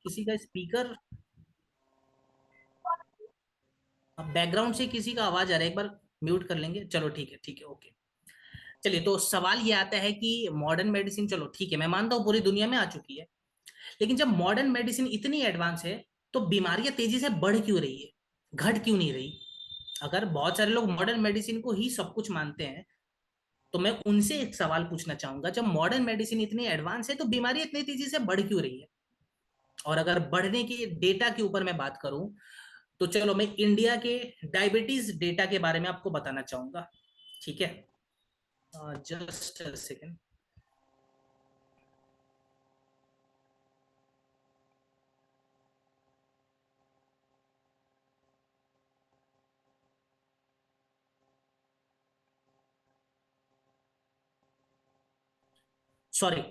किसी का speaker, background से किसी का आवाज आ रहा है, एक बार म्यूट कर लेंगे। चलो ठीक है, ठीक है, ओके। चलिए, तो सवाल ये आता है कि मॉडर्न मेडिसिन, चलो ठीक है, मैं मानता हूँ पूरी दुनिया में आ चुकी है, लेकिन जब मॉडर्न मेडिसिन इतनी एडवांस है तो बीमारियां तेजी से बढ़ क्यों रही है, घट क्यों नहीं रही? अगर बहुत सारे लोग मॉडर्न मेडिसिन को ही सब कुछ मानते हैं, तो मैं उनसे एक सवाल पूछना चाहूंगा, जब मॉडर्न मेडिसिन इतनी एडवांस है तो बीमारियां इतनी तेजी से बढ़ क्यों रही है? और अगर बढ़ने की डेटा के ऊपर मैं बात करूं, तो चलो मैं इंडिया के डायबिटीज डेटा के बारे में आपको बताना चाहूंगा। ठीक है, जस्ट सेकेंड। सॉरी।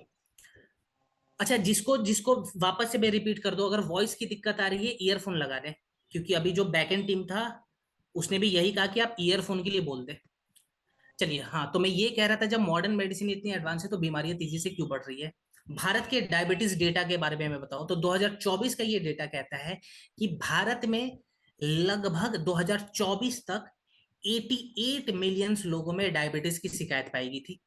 अच्छा, जिसको जिसको वापस से मैं रिपीट कर दो, अगर वॉइस की दिक्कत आ रही है ईयरफोन लगा दें, क्योंकि अभी जो बैकएंड टीम था उसने भी यही कहा कि आप ईयरफोन के लिए बोल दें। चलिए, हाँ, तो मैं ये कह रहा था, जब मॉडर्न मेडिसिन इतनी एडवांस है तो बीमारियां तेजी से क्यों बढ़ रही है? भारत के डायबिटीज डेटा के बारे में मैं बताऊं तो 2024 का ये डेटा कहता है कि भारत में लगभग 2024 तक 88 मिलियन लोगों में डायबिटीज की शिकायत पाई गई थी,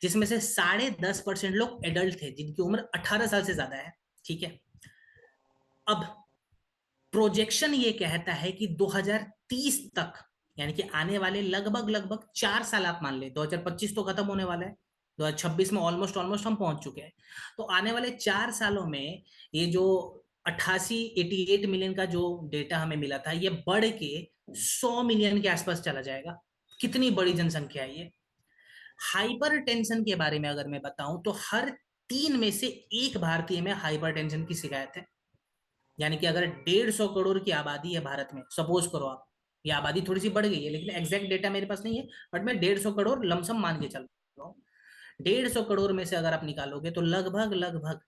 जिसमें से 10.5% लोग एडल्ट थे जिनकी उम्र 18 साल से ज्यादा है। ठीक है। अब प्रोजेक्शन ये कहता है कि 2030 तक, यानी कि आने वाले लगभग लगभग 4 साल, आप मान ले 2025 तो खत्म होने वाला है, 2026 में ऑलमोस्ट ऑलमोस्ट हम पहुंच चुके हैं, तो आने वाले 4 सालों में ये जो 88 मिलियन का जो डेटा हमें मिला था, ये बढ़ के 100 मिलियन के आसपास चला जाएगा। कितनी बड़ी जनसंख्या है ये! हाइपर टेंशन के बारे में अगर मैं बताऊं तो हर 3 में से एक भारतीय में हाइपर टेंशन की शिकायत है। यानी कि अगर 150 करोड़ की आबादी है भारत में, सपोज करो आप, ये आबादी थोड़ी सी बढ़ गई है लेकिन एग्जैक्ट डेटा मेरे पास नहीं है, बट मैं 150 करोड़ लमसम मान के चल रहा हूँ। 150 करोड़ में से अगर आप निकालोगे तो लगभग लगभग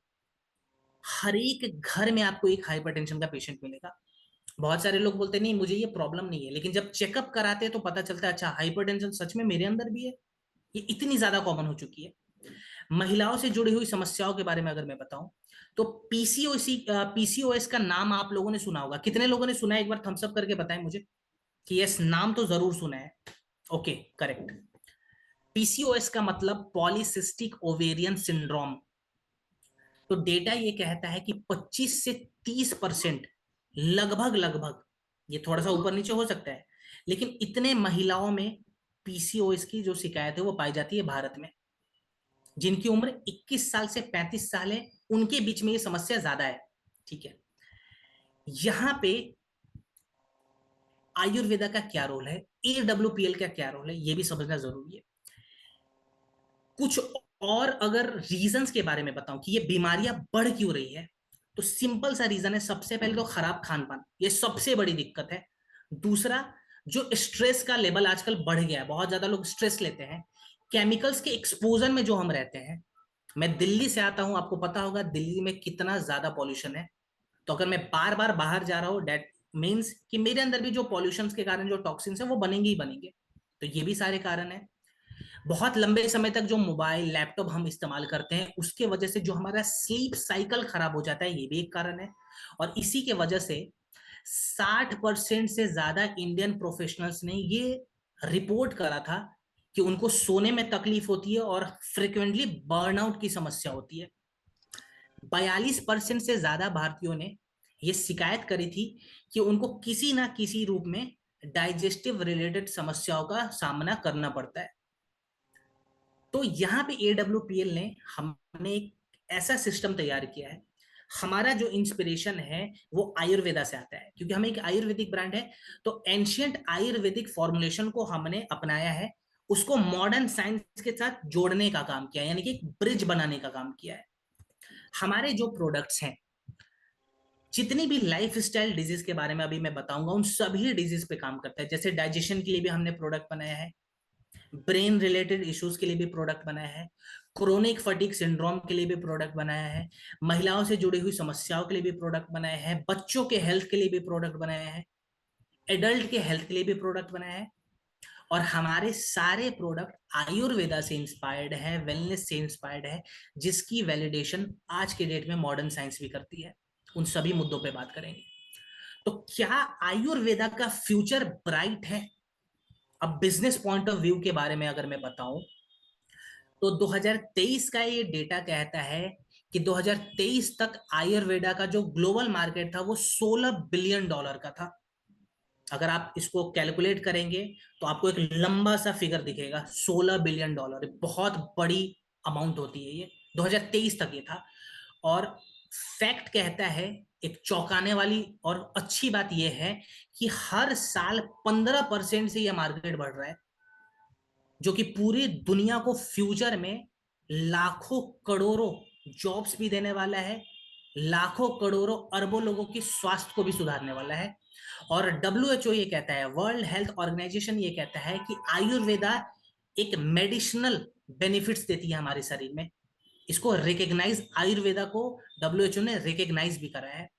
हर एक घर में आपको एक हाइपरटेंशन का पेशेंट मिलेगा। बहुत सारे लोग बोलते हैं नहीं मुझे ये प्रॉब्लम नहीं है, लेकिन जब चेकअप कराते हैं तो पता चलता है अच्छा, हाइपरटेंशन सच में मेरे अंदर भी है। ये इतनी ज्यादा कॉमन हो चुकी है। महिलाओं से जुड़ी हुई समस्याओं के बारे में अगर मैं बताऊं, तो पीसीओएस का नाम आप लोगों ने सुना होगा। कितने लोगों ने सुना है, एक बार थम्स अप करके बताएं मुझे कि यस, नाम तो जरूर सुना है। Okay, correct. पीसीओएस का मतलब पॉलीसिस्टिक ओवेरियन सिंड्रोम। तो डेटा ये कहता है कि 25 से 30%, लगभग लगभग, ये थोड़ा सा ऊपर नीचे हो सकता है, लेकिन इतने महिलाओं में पीसीओएस की जो शिकायत है वो पाई जाती है भारत में। जिनकी उम्र 21 साल से 35 साल है, उनके बीच में ये समस्या ज्यादा है। ठीक है। यहां पे आयुर्वेदा का क्या रोल है, एडब्ल्यूपीएल का क्या रोल है, ये भी समझना जरूरी है। कुछ और अगर रीजंस के बारे में बताऊं कि ये बीमारियां बढ़ क्यों रही है, तो सिंपल सा रीजन है। सबसे पहले तो खराब खान पान, ये सबसे बड़ी दिक्कत है। दूसरा, जो स्ट्रेस का लेवल आजकल बढ़ गया है, बहुत ज्यादा लोग स्ट्रेस लेते हैं। केमिकल्स के एक्सपोजर में जो हम रहते हैं, मैं दिल्ली से आता हूं, आपको पता होगा दिल्ली में कितना ज्यादा पॉल्यूशन है। तो अगर मैं बार बार बाहर जा रहा हूं, डेट मीन्स कि मेरे अंदर भी जो पॉल्यूशन के कारण जो टॉक्सिन्स है वो बनेंगे ही बनेंगे। तो ये भी सारे कारण है। बहुत लंबे समय तक जो मोबाइल लैपटॉप हम इस्तेमाल करते हैं उसके वजह से जो हमारा स्लीप साइकिल खराब हो जाता है, ये भी एक कारण है। और इसी के वजह से 60% से ज्यादा इंडियन प्रोफेशनल्स ने ये रिपोर्ट करा था कि उनको सोने में तकलीफ होती है और फ्रिक्वेंटली बर्नआउट की समस्या होती है। 42% से ज्यादा भारतीयों ने यह शिकायत करी थी कि उनको किसी ना किसी रूप में डाइजेस्टिव रिलेटेड समस्याओं का सामना करना पड़ता है। तो यहाँ पे एडब्ल्यूपीएल ने हमने एक ऐसा सिस्टम तैयार किया है। हमारा जो इंस्पिरेशन है वो आयुर्वेदा से आता है, क्योंकि हम एक आयुर्वेदिक ब्रांड है। तो एंशियंट आयुर्वेदिक फॉर्मुलेशन को हमने अपनाया है, उसको मॉडर्न साइंस के साथ जोड़ने का काम किया है, यानी कि एक ब्रिज बनाने का काम किया है। हमारे जो प्रोडक्ट्स हैं, जितनी भी लाइफ स्टाइल डिजीज के बारे में अभी मैं बताऊंगा, उन सभी डिजीज पे काम करता है। जैसे डाइजेशन के लिए भी हमने प्रोडक्ट बनाया है, ब्रेन रिलेटेड इश्यूज के लिए भी प्रोडक्ट बनाया है, क्रोनिक फटीग सिंड्रोम के लिए भी प्रोडक्ट बनाया है, महिलाओं से जुड़ी हुई समस्याओं के लिए भी प्रोडक्ट बनाया है, बच्चों के हेल्थ के लिए भी प्रोडक्ट बनाया है, एडल्ट के हेल्थ के लिए भी प्रोडक्ट बनाया है। और हमारे सारे प्रोडक्ट आयुर्वेदा से इंस्पायर्ड है, वेलनेस से इंस्पायर्ड है, जिसकी वैलिडेशन आज के डेट में मॉडर्न साइंस भी करती है। उन सभी मुद्दों पे बात करेंगे। तो क्या आयुर्वेदा का फ्यूचर ब्राइट है? अब बिजनेस पॉइंट ऑफ व्यू के बारे में अगर मैं बताऊं, तो 2023 का ये डेटा कहता है कि 2023 तक आयुर्वेदा का जो ग्लोबल मार्केट था वो $16 बिलियन का था। अगर आप इसको कैलकुलेट करेंगे तो आपको एक लंबा सा फिगर दिखेगा। $16 बिलियन बहुत बड़ी अमाउंट होती है ये। 2023 तक ये था। और फैक्ट कहता है, एक चौंकाने वाली और अच्छी बात यह है कि हर साल 15% से यह मार्केट बढ़ रहा है, जो कि पूरी दुनिया को फ्यूचर में लाखों करोड़ों जॉब्स भी देने वाला है, लाखों करोड़ों अरबों लोगों की स्वास्थ्य को भी सुधारने वाला है। और डब्ल्यूएचओ ये कहता है, वर्ल्ड हेल्थ ऑर्गेनाइजेशन ये कहता है कि आयुर्वेदा एक मेडिसिनल बेनिफिट्स देती है हमारे शरीर में। इसको रिकग्नाइज, आयुर्वेदा को डब्ल्यूएचओ ने रिकग्नाइज भी करा है।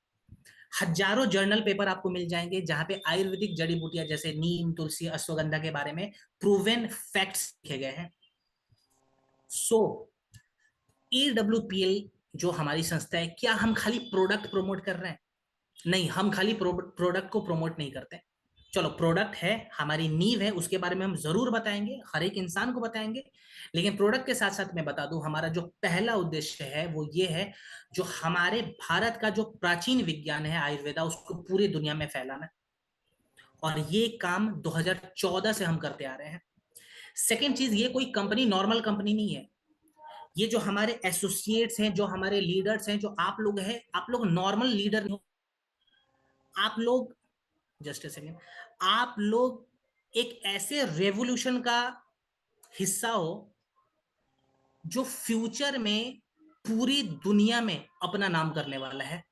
हजारों जर्नल पेपर आपको मिल जाएंगे जहां पे आयुर्वेदिक जड़ी बूटियां जैसे नीम, तुलसी, अश्वगंधा के बारे में प्रूवन फैक्ट्स लिखे गए हैं। सो ईडब्ल्यूपीएल जो हमारी संस्था है, क्या हम खाली प्रोडक्ट प्रमोट कर रहे हैं? नहीं, हम खाली प्रोडक्ट को प्रमोट नहीं करते। चलो, प्रोडक्ट है, हमारी नींव है, उसके बारे में हम जरूर बताएंगे, हर एक इंसान को बताएंगे। लेकिन प्रोडक्ट के साथ साथ मैं बता दूं, हमारा जो पहला उद्देश्य है वो ये है, जो हमारे भारत का जो प्राचीन विज्ञान है आयुर्वेदा, उसको पूरी दुनिया में फैलाना। और ये काम 2014 से हम करते आ रहे हैं। सेकेंड चीज, ये कोई कंपनी नॉर्मल कंपनी नहीं है। ये जो हमारे एसोसिएट्स हैं, जो हमारे लीडर्स हैं, जो आप लोग हैं, आप लोग नॉर्मल लीडर नहीं हो। आप लोग, जस्ट ए सेकेंड, आप लोग एक ऐसे रेवोल्यूशन का हिस्सा हो जो फ्यूचर में पूरी दुनिया में अपना नाम करने वाला है।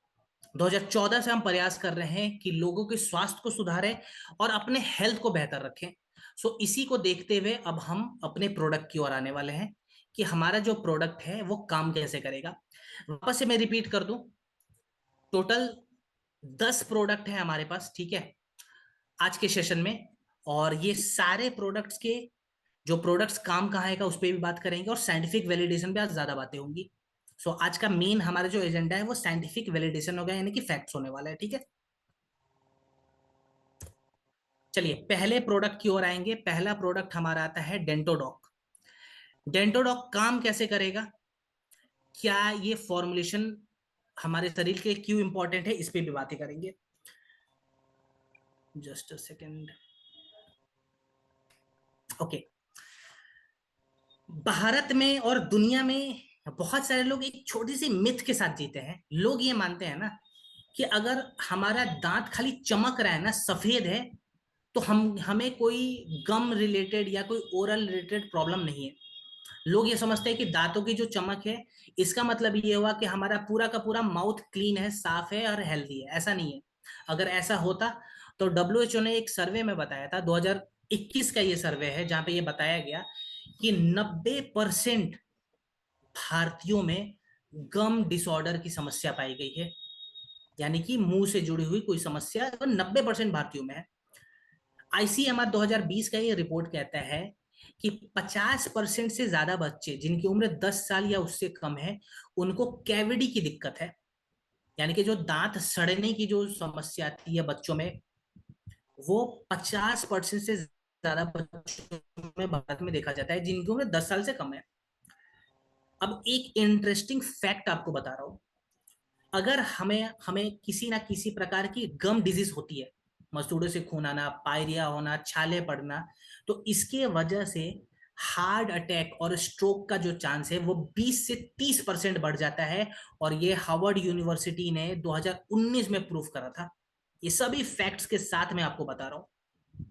2014 से हम प्रयास कर रहे हैं कि लोगों के स्वास्थ्य को सुधारें और अपने हेल्थ को बेहतर रखें। सो इसी को देखते हुए अब हम अपने प्रोडक्ट की ओर आने वाले हैं कि हमारा जो प्रोडक्ट है वो काम कैसे करेगा। वापस से मैं रिपीट कर दूं, टोटल 10 प्रोडक्ट है हमारे पास, ठीक है, आज के सेशन में। और ये सारे प्रोडक्ट्स के जो प्रोडक्ट्स काम कहाँ है का उस पर भी बात करेंगे, और साइंटिफिक वैलिडेशन पे आज ज्यादा बातें होंगी। सो आज का मेन हमारा जो एजेंडा है वो साइंटिफिक वैलिडेशन होगा, यानी कि फैक्ट्स होने वाला है, ठीक है। चलिए पहले प्रोडक्ट की ओर आएंगे। पहला प्रोडक्ट हमारा आता है डेंटोडॉक। डेंटोडॉक काम कैसे करेगा, क्या ये फॉर्मुलेशन हमारे शरीर के क्यों इंपॉर्टेंट है, इस पे भी बातें करेंगे। Just a second. Okay. Bharat में और दुनिया में बहुत सारे लोग एक छोटी सी मिथ के साथ जीते हैं। लोग ये मानते हैं ना कि अगर हमारा दांत खाली चमक रहा है ना, सफेद है, तो हम हमें कोई गम रिलेटेड या कोई ओरल रिलेटेड प्रॉब्लम नहीं है। लोग ये समझते हैं कि दांतों की जो चमक है, इसका मतलब ये हुआ कि हमारा पूरा का पूरा माउथ क्लीन है, साफ है और हेल्दी है। ऐसा नहीं है। अगर ऐसा होता तो डब्ल्यूएचओ ने एक सर्वे में बताया था, 2021 का ये सर्वे है, जहां पे ये बताया गया कि 90% भारतीयों में गम डिसऑर्डर की समस्या पाई गई है। यानी कि मुंह से जुड़ी हुई कोई समस्या 90% भारतीयों में है। आईसीएमआर 2020 का ये रिपोर्ट कहता है कि 50% से ज्यादा बच्चे जिनकी उम्र 10 साल या उससे कम है, उनको कैविटी की दिक्कत है। यानी कि जो दांत सड़ने की जो समस्या आती है बच्चों में, वो 50% से ज्यादा बच्चों में भारत में देखा जाता है जिनकी उम्र 10 साल से कम है। अब एक इंटरेस्टिंग फैक्ट आपको बता रहा हूं। अगर हमें हमें किसी ना किसी प्रकार की गम डिजीज होती है, मसूड़े से खून आना, पायरिया होना, छाले पड़ना, तो इसके वजह से हार्ट अटैक और स्ट्रोक का जो चांस है वो 20 से 30% बढ़ जाता है। और ये हार्वर्ड यूनिवर्सिटी ने 2019 में प्रूफ करा था। ये सभी फैक्ट्स के साथ मैं आपको बता रहा हूं।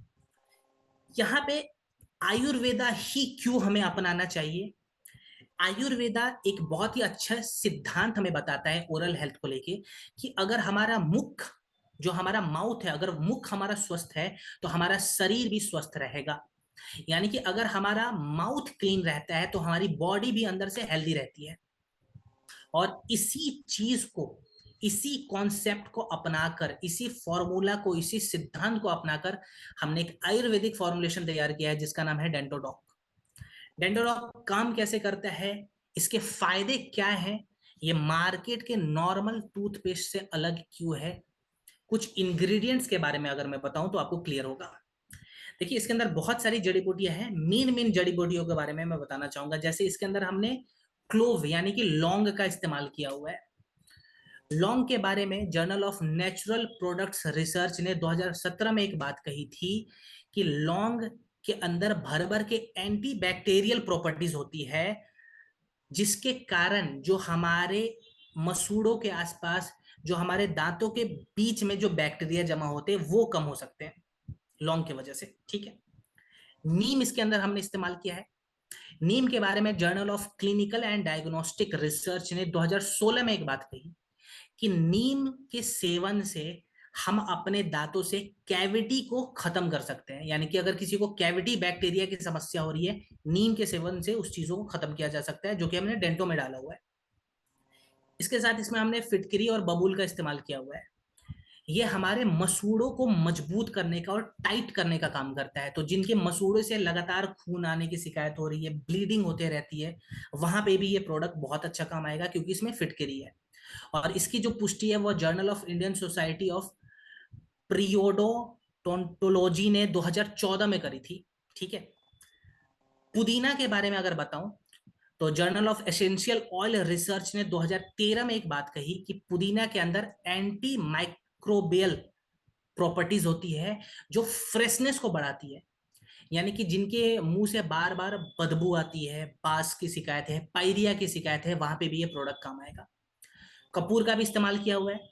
यहां पे आयुर्वेदा ही क्यों हमें अपनाना चाहिए। आयुर्वेदा एक बहुत ही अच्छा सिद्धांत हमें बताता है ओरल हेल्थ को लेके, कि अगर हमारा मुख, जो हमारा माउथ है, अगर मुख हमारा स्वस्थ है तो हमारा शरीर भी स्वस्थ रहेगा। यानी कि अगर हमारा माउथ क्लीन रहता है तो हमारी बॉडी भी अंदर से हेल्दी रहती है। और इसी चीज को, इसी कॉन्सेप्ट को अपनाकर, इसी फॉर्मूला को, इसी सिद्धांत को अपनाकर हमने एक आयुर्वेदिक फॉर्मुलेशन तैयार किया है जिसका नाम है डेंटोडॉक। डेंडोलॉक काम कैसे करता है, इसके फायदे क्या हैं, ये मार्केट के नॉर्मल टूथपेस्ट से अलग क्यों है? कुछ इंग्रेडिएंट्स के बारे में अगर मैं बताऊं तो आपको क्लियर होगा। देखिए, इसके अंदर बहुत सारी जड़ी बूटियां हैं। मेन मेन जड़ी बूटियों के बारे में मैं बताना चाहूंगा। जैसे इसके अंदर हमने क्लोव यानी कि लौंग का इस्तेमाल किया हुआ है। लौंग के बारे में journal of natural products research ने 2017 में एक बात कही थी कि लौंग के अंदर भर भर के एंटी बैक्टीरियल प्रॉपर्टीज होती है, जिसके कारण जो हमारे मसूड़ों के आसपास, जो हमारे दांतों के बीच में जो बैक्टीरिया जमा होते हैं वो कम हो सकते हैं लौंग की वजह से। ठीक है। नीम इसके अंदर हमने इस्तेमाल किया है। नीम के बारे में journal of clinical and diagnostic research ने 2016 में एक बात कही कि नीम के सेवन से हम अपने दांतों से कैविटी को खत्म कर सकते हैं। यानी कि अगर किसी को कैविटी बैक्टीरिया की समस्या हो रही है, नीम के सेवन से उस चीजों को खत्म किया जा सकता है, जो कि हमने डेंटो में डाला हुआ है। इसके साथ इसमें हमने फिटकरी और बबूल का इस्तेमाल किया हुआ है। ये हमारे मसूड़ों को मजबूत करने का और टाइट करने का काम करता है। तो जिनके मसूड़ों से लगातार खून आने की शिकायत हो रही है, ब्लीडिंग होते रहती है, वहां पे भी ये प्रोडक्ट बहुत अच्छा काम आएगा, क्योंकि इसमें फिटकरी है। और इसकी जो पुष्टि है वो journal of Indian society of periodontology ने 2014 में करी थी। ठीक है। पुदीना के बारे में अगर बताऊं तो journal of essential oil research ने 2013 में एक बात कही कि पुदीना के अंदर एंटी माइक्रोबियल प्रॉपर्टीज होती है, जो फ्रेशनेस को बढ़ाती है। यानी कि जिनके मुंह से बार बार बदबू आती है, बास की शिकायत है, पायरिया की शिकायत है, वहां पे भी ये प्रोडक्ट काम आएगा। कपूर का भी इस्तेमाल किया हुआ है।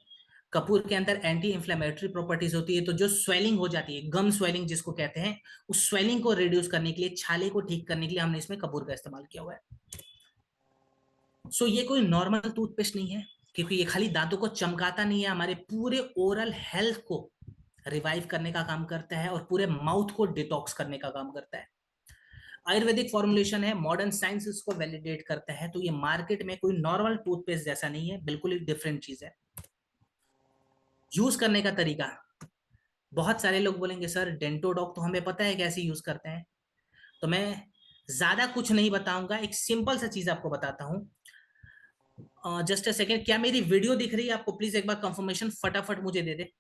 कपूर के अंदर एंटी इंफ्लेमेटरी प्रॉपर्टीज होती है। तो जो स्वेलिंग हो जाती है, गम स्वेलिंग जिसको कहते हैं, उस स्वेलिंग को रिड्यूस करने के लिए, छाले को ठीक करने के लिए हमने इसमें कपूर का इस्तेमाल किया हुआ है। सो ये कोई नॉर्मल टूथपेस्ट नहीं है, क्योंकि ये खाली दांतों को चमकाता नहीं है, हमारे पूरे ओरल हेल्थ को रिवाइव करने का काम करता है और पूरे माउथ को डिटॉक्स करने का काम करता है। आयुर्वेदिक फॉर्मुलेशन है, मॉडर्न साइंस इसको वैलिडेट करता है। तो ये मार्केट में कोई नॉर्मल टूथपेस्ट जैसा नहीं है, बिल्कुल ही डिफरेंट चीज है। यूज करने का तरीका, बहुत सारे लोग बोलेंगे सर डेंटोडॉक तो हमें पता है कैसे यूज करते हैं। तो मैं ज्यादा कुछ नहीं बताऊंगा, एक सिंपल सा चीज आपको बताता हूं। जस्ट अ सेकेंड, क्या मेरी वीडियो दिख रही है आपको? प्लीज एक बार कंफर्मेशन फटाफट मुझे दे दे।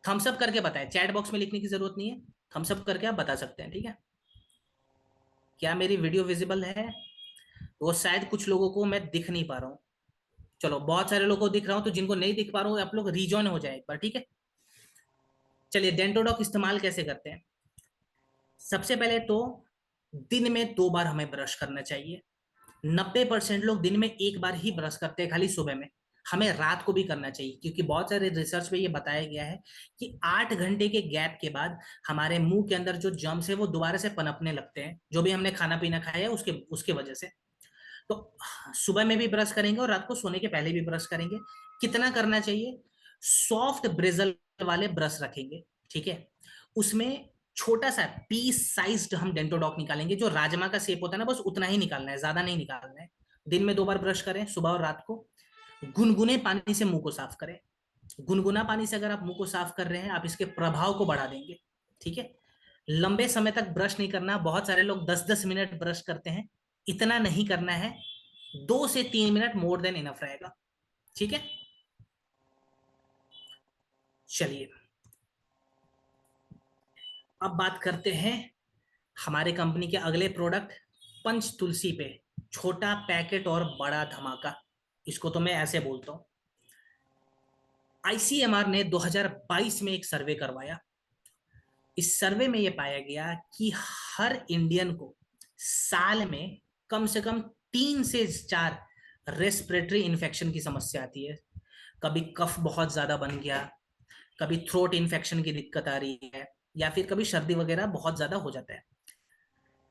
थम्स अप करके बताएं, चैट बॉक्स में लिखने की जरूरत नहीं है, थम्स अप करके आप बता सकते हैं। ठीक है। क्या मेरी वीडियो विजिबल है? वो शायद कुछ लोगों को मैं दिख नहीं पा रहा हूँ। चलो, बहुत सारे लोगों को दिख रहा हूं, तो जिनको नहीं दिख पा रहा हूँ आप लोग रिजॉइन हो जाए एक बार। ठीक है। चलिए, डेंटोडॉक इस्तेमाल कैसे करते हैं। सबसे पहले तो दिन में 2 बार हमें ब्रश करना चाहिए। 90% लोग दिन में एक बार ही ब्रश करते हैं, खाली सुबह में। हमें रात को भी करना चाहिए, क्योंकि बहुत सारे रिसर्च में ये बताया गया है कि 8 घंटे के गैप के बाद हमारे मुंह के अंदर जो जर्म्स है वो दोबारा से पनपने लगते हैं, जो भी हमने खाना पीना खाया है उसके उसके वजह से। तो सुबह में भी ब्रश करेंगे और रात को सोने के पहले भी ब्रश करेंगे। कितना करना चाहिए? सॉफ्ट ब्रिजल वाले ब्रश रखेंगे। ठीक है। उसमें छोटा सा पीस साइज्ड हम डेंटोडॉक निकालेंगे, जो राजमा का शेप होता है ना, बस उतना ही निकालना है, ज्यादा नहीं निकालना है। दिन में 2 बार ब्रश करें, सुबह और रात को। गुनगुने पानी से मुंह को साफ करें। गुनगुना पानी से अगर आप मुंह को साफ कर रहे हैं, आप इसके प्रभाव को बढ़ा देंगे। ठीक है। लंबे समय तक ब्रश नहीं करना। बहुत सारे लोग 10-10 मिनट ब्रश करते हैं, इतना नहीं करना है। 2 से 3 मिनट मोर देन इनफ रहेगा। ठीक है। चलिए, अब बात करते हैं हमारे कंपनी के अगले प्रोडक्ट, पंच तुलसी पे। छोटा पैकेट और बड़ा धमाका, इसको तो मैं ऐसे बोलता हूं। आईसीएमआर ने 2022 में एक सर्वे करवाया। इस सर्वे में यह पाया गया कि हर इंडियन को साल में कम से कम 3 से 4 रेस्पिरेटरी इन्फेक्शन की समस्या आती है। कभी कफ बहुत ज्यादा बन गया, कभी थ्रोट इन्फेक्शन की दिक्कत आ रही है, या फिर कभी सर्दी वगैरह बहुत ज्यादा हो जाता है।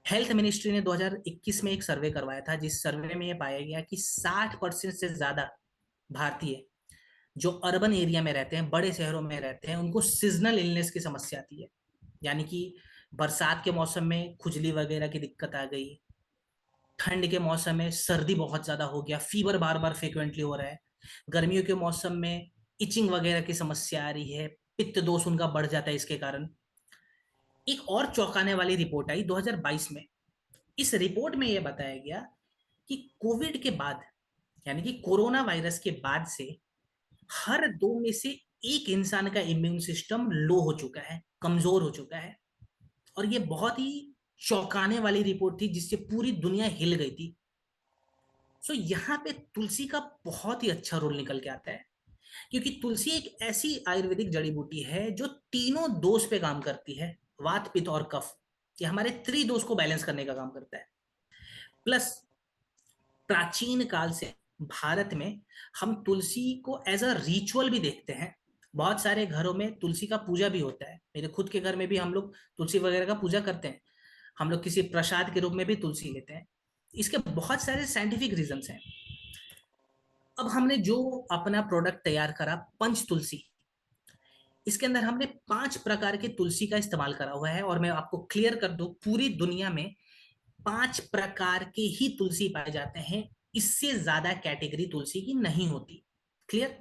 हेल्थ मिनिस्ट्री ने 2021 में एक सर्वे करवाया था, जिस सर्वे में यह पाया गया कि 60% से ज्यादा भारतीय जो अर्बन एरिया में रहते हैं, बड़े शहरों में रहते हैं, उनको सीजनल इलनेस की समस्या आती है। यानी कि बरसात के मौसम में खुजली वगैरह की दिक्कत आ गई, ठंड के मौसम में सर्दी बहुत ज्यादा हो गया, फीवर बार बार फ्रिक्वेंटली हो रहा है, गर्मियों के मौसम में इचिंग वगैरह की समस्या आ रही है, पित्त दोष उनका बढ़ जाता है इसके कारण। एक और चौंकाने वाली रिपोर्ट आई 2022 में। इस रिपोर्ट में यह बताया गया कि कोविड के बाद यानी कि कोरोना वायरस के बाद से हर दो में से एक इंसान का इम्यून सिस्टम लो हो चुका है, कमजोर हो चुका है। और ये बहुत ही चौंकाने वाली रिपोर्ट थी जिससे पूरी दुनिया हिल गई थी। सो यहाँ पे तुलसी का बहुत ही अच्छा रोल निकल के आता है, क्योंकि तुलसी एक ऐसी आयुर्वेदिक जड़ी बूटी है जो तीनों दोष पे काम करती है, वात पित्त और कफ। ये हमारे त्रिदोष को बैलेंस करने का काम करता है। प्लस प्राचीन काल से भारत में हम तुलसी को एज अ रिचुअल भी देखते हैं। बहुत सारे घरों में तुलसी का पूजा भी होता है, मेरे खुद के घर में भी हम लोग तुलसी वगैरह का पूजा करते हैं। हम लोग किसी प्रसाद के रूप में भी तुलसी लेते हैं। इसके बहुत सारे साइंटिफिक रीजंस हैं। अब हमने जो अपना प्रोडक्ट तैयार करा पंच तुलसी, इसके अंदर हमने 5 प्रकार के तुलसी का इस्तेमाल करा हुआ है। और मैं आपको क्लियर कर दूं, पूरी दुनिया में 5 प्रकार के ही तुलसी पाए जाते हैं, इससे ज्यादा कैटेगरी तुलसी की नहीं होती। क्लियर?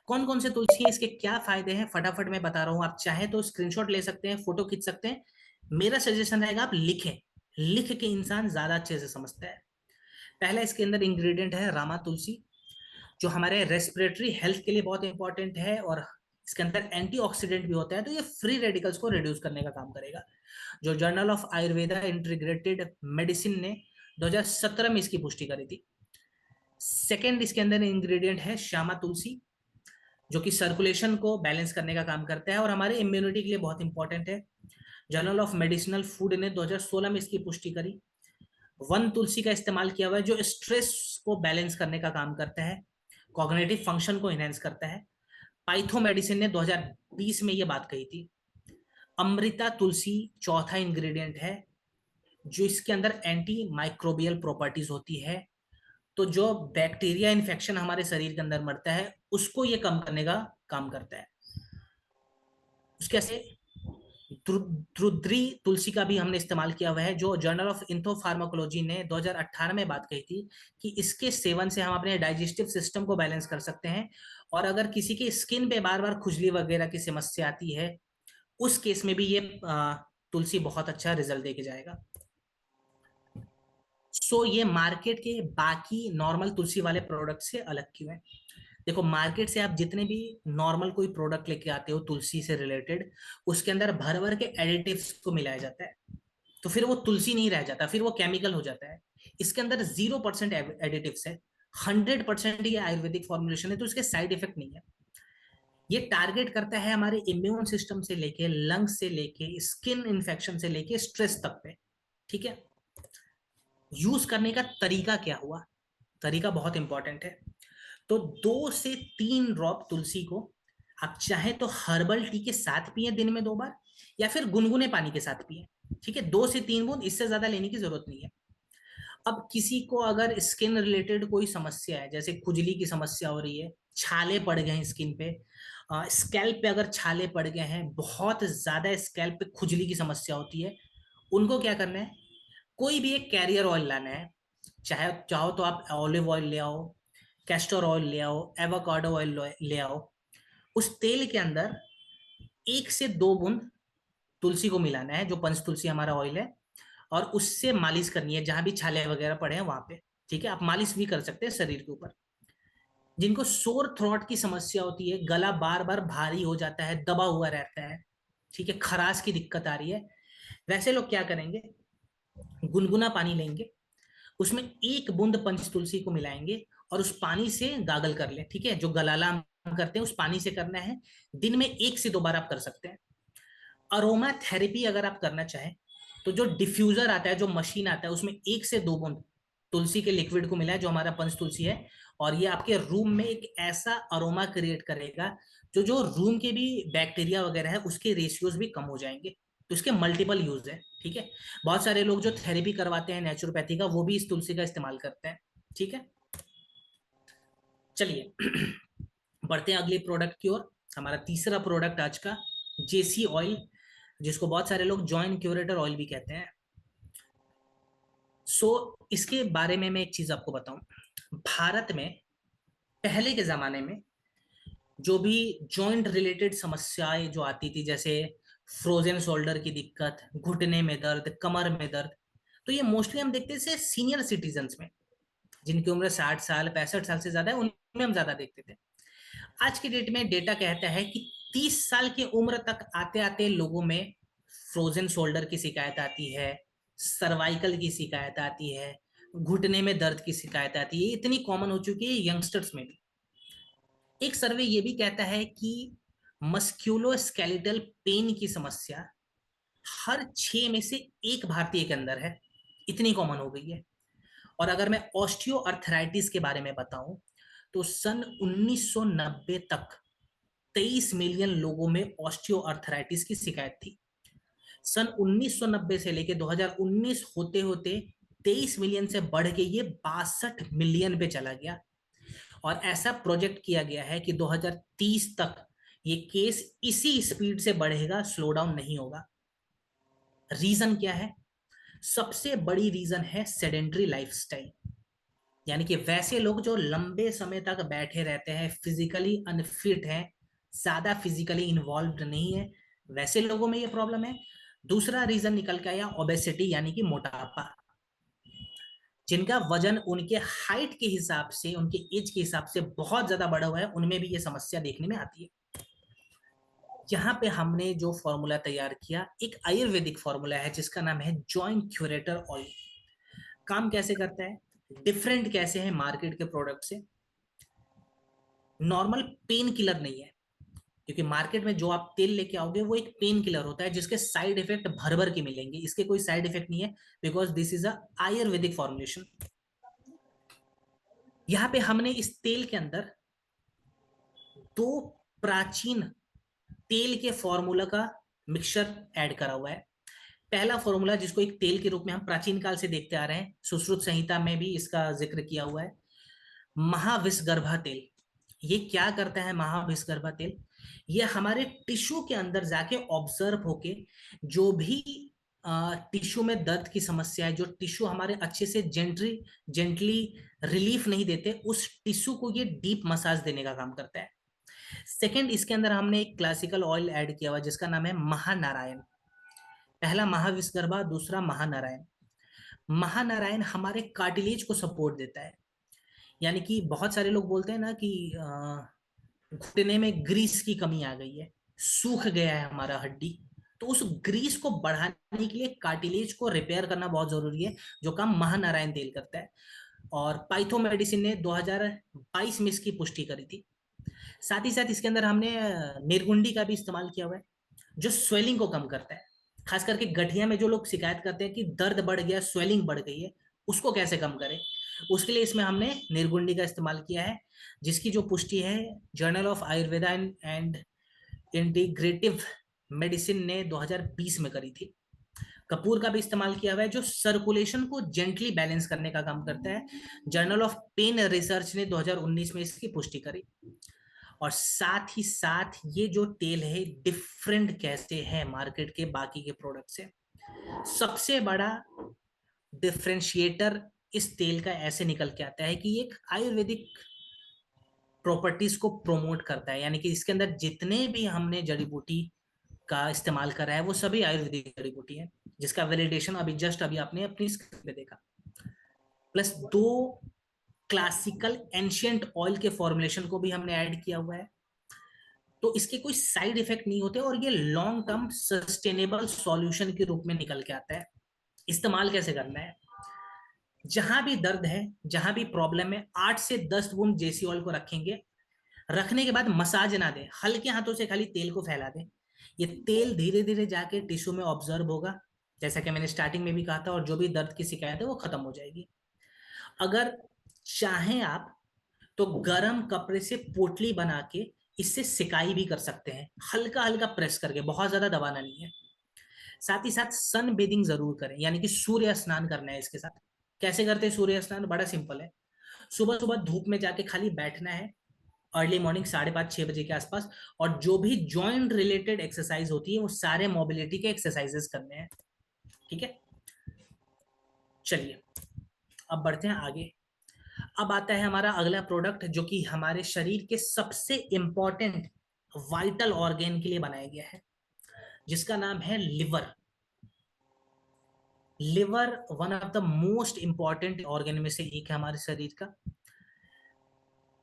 कौन कौन से तुलसी है, इसके क्या फायदे हैं, फटाफट मैं बता रहा हूं। आप चाहे तो स्क्रीनशॉट ले सकते हैं, फोटो खींच सकते हैं। मेरा सजेशन रहेगा आप लिखें। लिख के इंसान ज्यादा अच्छे से समझता है। पहला इसके अंदर इंग्रेडिएंट है रामा तुलसी, जो हमारे रेस्पिरेटरी हेल्थ के लिए बहुत इंपॉर्टेंट है। और इसके अंदर एंटीऑक्सीडेंट भी होता है, तो ये फ्री रेडिकल्स को रिड्यूस करने का काम करेगा। जो journal of Ayurveda integrated medicine ने 2017 में इसकी पुष्टि करी थी। सेकेंड इसके अंदर इंग्रेडिएंट है श्यामा तुलसी, जो कि सर्कुलेशन को बैलेंस करने का काम करता है और हमारे इम्यूनिटी के लिए बहुत इंपॉर्टेंट है। जर्नल ऑफ मेडिसिनल फूड ने 2016 में इसकी पुष्टि करी। वन तुलसी का इस्तेमाल किया हुआ है, जो स्ट्रेस को बैलेंस करने का काम करता है, कॉग्निटिव फंक्शन को इनहेंस करता है। पाइथो मेडिसिन ने 2020 में ये बात कही थी। अमृता तुलसी चौथा इंग्रेडिएंट है, जो इसके अंदर एंटी माइक्रोबियल प्रॉपर्टीज होती है। तो जो बैक्टीरिया इन्फेक्शन हमारे शरीर के अंदर मरता है, उसको ये कम करने का काम करता है। उसके से द्रुद्री तुलसी का भी हमने इस्तेमाल किया हुआ है, जो जर्नल ऑफ इंथोफार्माकोलॉजी ने 2018 में बात कही थी कि इसके सेवन से हम अपने डाइजेस्टिव सिस्टम को बैलेंस कर सकते हैं। और अगर किसी की स्किन पे बार बार खुजली वगैरह की समस्या आती है, उस केस में भी ये तुलसी बहुत अच्छा रिजल्ट देके जाएगा। सो ये मार्केट के बाकी नॉर्मल तुलसी वाले प्रोडक्ट से अलग क्यों है? देखो, मार्केट से आप जितने भी नॉर्मल कोई प्रोडक्ट लेके आते हो तुलसी से रिलेटेड, उसके अंदर भर भर के एडिटिव्स को मिलाया जाता है। तो फिर वो तुलसी नहीं रह जाता, फिर वो केमिकल हो जाता है। इसके अंदर 0% एडिटिव्स है, 100% ये आयुर्वेदिक फॉर्मुलेशन है, तो इसके साइड इफेक्ट नहीं है। ये टारगेट करता है हमारे इम्यून सिस्टम से लेके लंग्स से लेके स्किन इन्फेक्शन से लेके स्ट्रेस तक पे। ठीक है? यूज करने का तरीका क्या हुआ? तरीका बहुत इंपॉर्टेंट है। तो 2 से 3 ड्रॉप तुलसी को आप चाहे तो हर्बल टी के साथ पिए दिन में 2 बार, या फिर गुनगुने पानी के साथ पिए। ठीक है? 2 से 3 बूंद, इससे ज्यादा लेने की जरूरत नहीं है। अब किसी को अगर स्किन रिलेटेड कोई समस्या है, जैसे खुजली की समस्या हो रही है, छाले पड़ गए हैं स्किन पे, स्कैल्प पे अगर छाले पड़ गए हैं, बहुत ज्यादा स्कैल्प पे खुजली की समस्या होती है, उनको क्या करना है? कोई भी एक कैरियर ऑयल लाना है। चाहे चाहो तो आप ऑलिव ऑयल ले आओ, कैस्टर ऑयल ले आओ, एवोकाडो ऑयल ले आओ। उस तेल के अंदर 1 से 2 बूंद तुलसी को मिलाना है, जो पंच तुलसी हमारा ऑयल है, और उससे मालिश करनी है जहां भी छाले वगैरह पड़े हैं वहां पे। ठीक है? आप मालिश भी कर सकते हैं शरीर के ऊपर। जिनको सोर थ्रोट की समस्या होती है, गला बार बार भारी हो जाता है, दबा हुआ रहता है, ठीक है, खराश की दिक्कत आ रही है, वैसे लोग क्या करेंगे? गुनगुना पानी लेंगे, उसमें 1 बूंद पंच तुलसी को मिलाएंगे और उस पानी से गागल कर लें। ठीक है? जो गलाला हम करते हैं उस पानी से करना है। दिन में 1 से 2 बार आप कर सकते हैं। अरोमा थेरेपी अगर आप करना चाहें, तो जो डिफ्यूजर आता है, जो मशीन आता है, उसमें 1 से 2 बूंद तुलसी के लिक्विड को मिला है, जो हमारा पंच तुलसी है, और ये आपके रूम में एक ऐसा अरोमा क्रिएट करेगा जो जो रूम के भी बैक्टीरिया वगैरह है उसके रेशियोज भी कम हो जाएंगे। तो इसके मल्टीपल यूज है। ठीक है? बहुत सारे लोग जो थेरेपी करवाते हैं नेचुरोपैथी का, वो भी इस तुलसी का इस्तेमाल करते हैं। ठीक है? चलिए बढ़ते हैं अगले प्रोडक्ट की ओर। हमारा तीसरा प्रोडक्ट आज का, जेसी ऑयल, जिसको बहुत सारे लोग जॉइंट क्यूरेटर ऑयल भी कहते हैं। इसके बारे में मैं एक चीज आपको बताऊं। भारत में पहले के जमाने में जो भी जॉइंट रिलेटेड समस्याएं जो आती थी, जैसे फ्रोजन शोल्डर की दिक्कत, घुटने में दर्द, कमर में दर्द, तो ये मोस्टली हम देखते थे सीनियर सिटीजन्स में। जिनकी उम्र 60 साल 65 साल से ज्यादा है उनमें हम ज्यादा देखते थे। आज की डेट में डेटा कहता है कि 30 साल की उम्र तक आते आते लोगों में फ्रोजन शोल्डर की शिकायत आती है, सर्वाइकल की शिकायत आती है, घुटने में दर्द की शिकायत आती है। इतनी कॉमन हो चुकी है यंगस्टर्स में भी। एक सर्वे ये भी कहता है कि मस्क्यूलोस्केलेटल पेन की समस्या हर 6 में से एक भारतीय के अंदर है। इतनी कॉमन हो गई है। और अगर मैं ऑस्टियो अर्थराइटिस के बारे में बताऊं तो सन 1990 तक 23 मिलियन लोगों में ऑस्टियो अर्थराइटिस की शिकायत थी। सन 1990 से लेकर 2019 होते होते 23 मिलियन से बढ़ के ये 62 मिलियन पे चला गया। और ऐसा प्रोजेक्ट किया गया है कि 2030 तक ये केस इसी स्पीड से बढ़ेगा, स्लो डाउन नहीं होगा। रीजन क्या है? सबसे बड़ी रीजन है सेडेंट्री लाइफस्टाइल। यानी कि वैसे लोग जो लंबे समय तक बैठे रहते हैं, फिजिकली अनफिट हैं, ज्यादा फिजिकली इन्वॉल्व नहीं है, वैसे लोगों में ये प्रॉब्लम है। दूसरा रीजन निकल के आया ओबेसिटी यानी कि मोटापा। जिनका वजन उनके हाइट के हिसाब से, उनके एज के हिसाब से बहुत ज्यादा बढ़ा हुआ है, उनमें भी ये समस्या देखने में आती है। यहाँ पे हमने जो फॉर्मूला तैयार किया, एक आयुर्वेदिक फॉर्मूला है जिसका नाम है जॉइंट क्यूरेटर ऑयल। काम कैसे करता है, डिफरेंट कैसे है मार्केट के प्रोडक्ट से? नॉर्मल पेन किलर नहीं है, क्योंकि मार्केट में जो आप तेल लेके आओगे वो एक पेन किलर होता है जिसके साइड इफेक्ट भर भर के मिलेंगे। इसके कोई साइड इफेक्ट नहीं है, because this is a Ayurvedic formulation. यहाँ पे हमने इस तेल के अंदर दो प्राचीन तेल के फॉर्मूला का मिक्सचर ऐड करा हुआ है। पहला फॉर्मूला जिसको एक तेल के रूप में हम प्राचीन काल से देखते आ रहे हैं, सुश्रुत संहिता में भी इसका जिक्र किया हुआ है, महाविषगर्भा तेल। ये क्या करता है महाविषगर्भा तेल? ये हमारे टिश्यू के अंदर जाके ऑब्जर्व होके जो भी टिश्यू में दर्द की समस्या है, जो टिश्यू हमारे अच्छे से जेंटली रिलीफ नहीं देते, उस टिश्यू को ये डीप मसाज देने का काम करता है। सेकंड, इसके अंदर हमने एक क्लासिकल ऑयल ऐड किया हुआ जिसका नाम है महानारायण। पहला महाविषगर्भा, दूसरा महानारायण। महानारायण हमारे कार्टिलेज को सपोर्ट देता है। यानी कि बहुत सारे लोग बोलते हैं ना कि घुटने में ग्रीस की कमी आ गई है, सूख गया है हमारा हड्डी। तो उस ग्रीस को बढ़ाने के लिए कार्टिलेज को रिपेयर करना बहुत जरूरी है, जो काम महानारायण तेल करता है। और पाइथो मेडिसिन ने 2022 में इसकी पुष्टि करी थी। साथ ही साथ इसके अंदर हमने निर्गुंडी का भी इस्तेमाल किया हुआ है, जो स्वेलिंग को कम करता है। खास करके गठिया में जो लोग शिकायत करते हैं कि दर्द बढ़ गया, स्वेलिंग बढ़ गई है, उसको कैसे कम करें, उसके लिए इसमें हमने निर्गुंडी का इस्तेमाल किया है, जिसकी जो पुष्टि है journal of Ayurveda and integrative medicine ने 2020 में करी थी। कपूर का भी इस्तेमाल किया हुआ है, जो सर्कुलेशन को जेंटली बैलेंस करने का काम करता है। जर्नल ऑफ पेन रिसर्च ने 2019 में इसकी पुष्टि करी। और साथ ही साथ ये जो तेल है डिफरेंट कैसे है मार्केट के बाकी के प्रोडक्ट से? सबसे बड़ा डिफरेंशिएटर इस तेल का ऐसे निकल के आता है कि ये एक आयुर्वेदिक प्रॉपर्टीज को प्रोमोट करता है। यानी कि इसके अंदर जितने भी हमने जड़ी बूटी का इस्तेमाल करा है वो सभी आयुर्वेदिक जड़ी बूटी है, जिसका वैलिडेशन अभी आपने अपनी स्क्रीन पे देखा। प्लस दो क्लासिकल एंशियंट ऑयल के फॉर्मुलेशन को भी हमने ऐड किया हुआ है। तो इसके कोई साइड इफेक्ट नहीं होते और ये लॉन्ग टर्म सस्टेनेबल सॉल्यूशन के रूप में निकल के आता है। इस्तेमाल कैसे करना है? जहां भी दर्द है, जहां भी प्रॉब्लम है, 8 से 10 बूंद जेसी ऑयल को रखेंगे। रखने के बाद मसाज ना दें, हल्के हाथों से खाली तेल को फैला दें। ये तेल धीरे धीरे जाके टिश्यू में ऑब्जर्व होगा, जैसा कि मैंने स्टार्टिंग में भी कहा था, और जो भी दर्द की शिकायत है वो खत्म हो जाएगी। अगर चाहें आप तो गर्म कपड़े से पोटली बना के इससे सिकाई भी कर सकते हैं, हल्का हल्का प्रेस करके, बहुत ज्यादा दबाना नहीं है। साथ ही साथ सन बेदिंग जरूर करें, यानी कि सूर्य स्नान करना है इसके साथ। कैसे करते हैं सूर्य स्नान? बड़ा सिंपल है। सुबह सुबह धूप में जाके खाली बैठना है, अर्ली मॉर्निंग 5:30-6 बजे के आसपास, और जो भी जॉइंट रिलेटेड एक्सरसाइज होती है वो सारे मोबिलिटी के एक्सरसाइजेस करने हैं। ठीक है, चलिए अब बढ़ते हैं आगे। अब आता है हमारा अगला प्रोडक्ट, जो कि हमारे शरीर के सबसे इंपॉर्टेंट वाइटल ऑर्गेन के लिए बनाया गया है, जिसका नाम है liver. Liver one of the most important organ में से एक है हमारे शरीर का।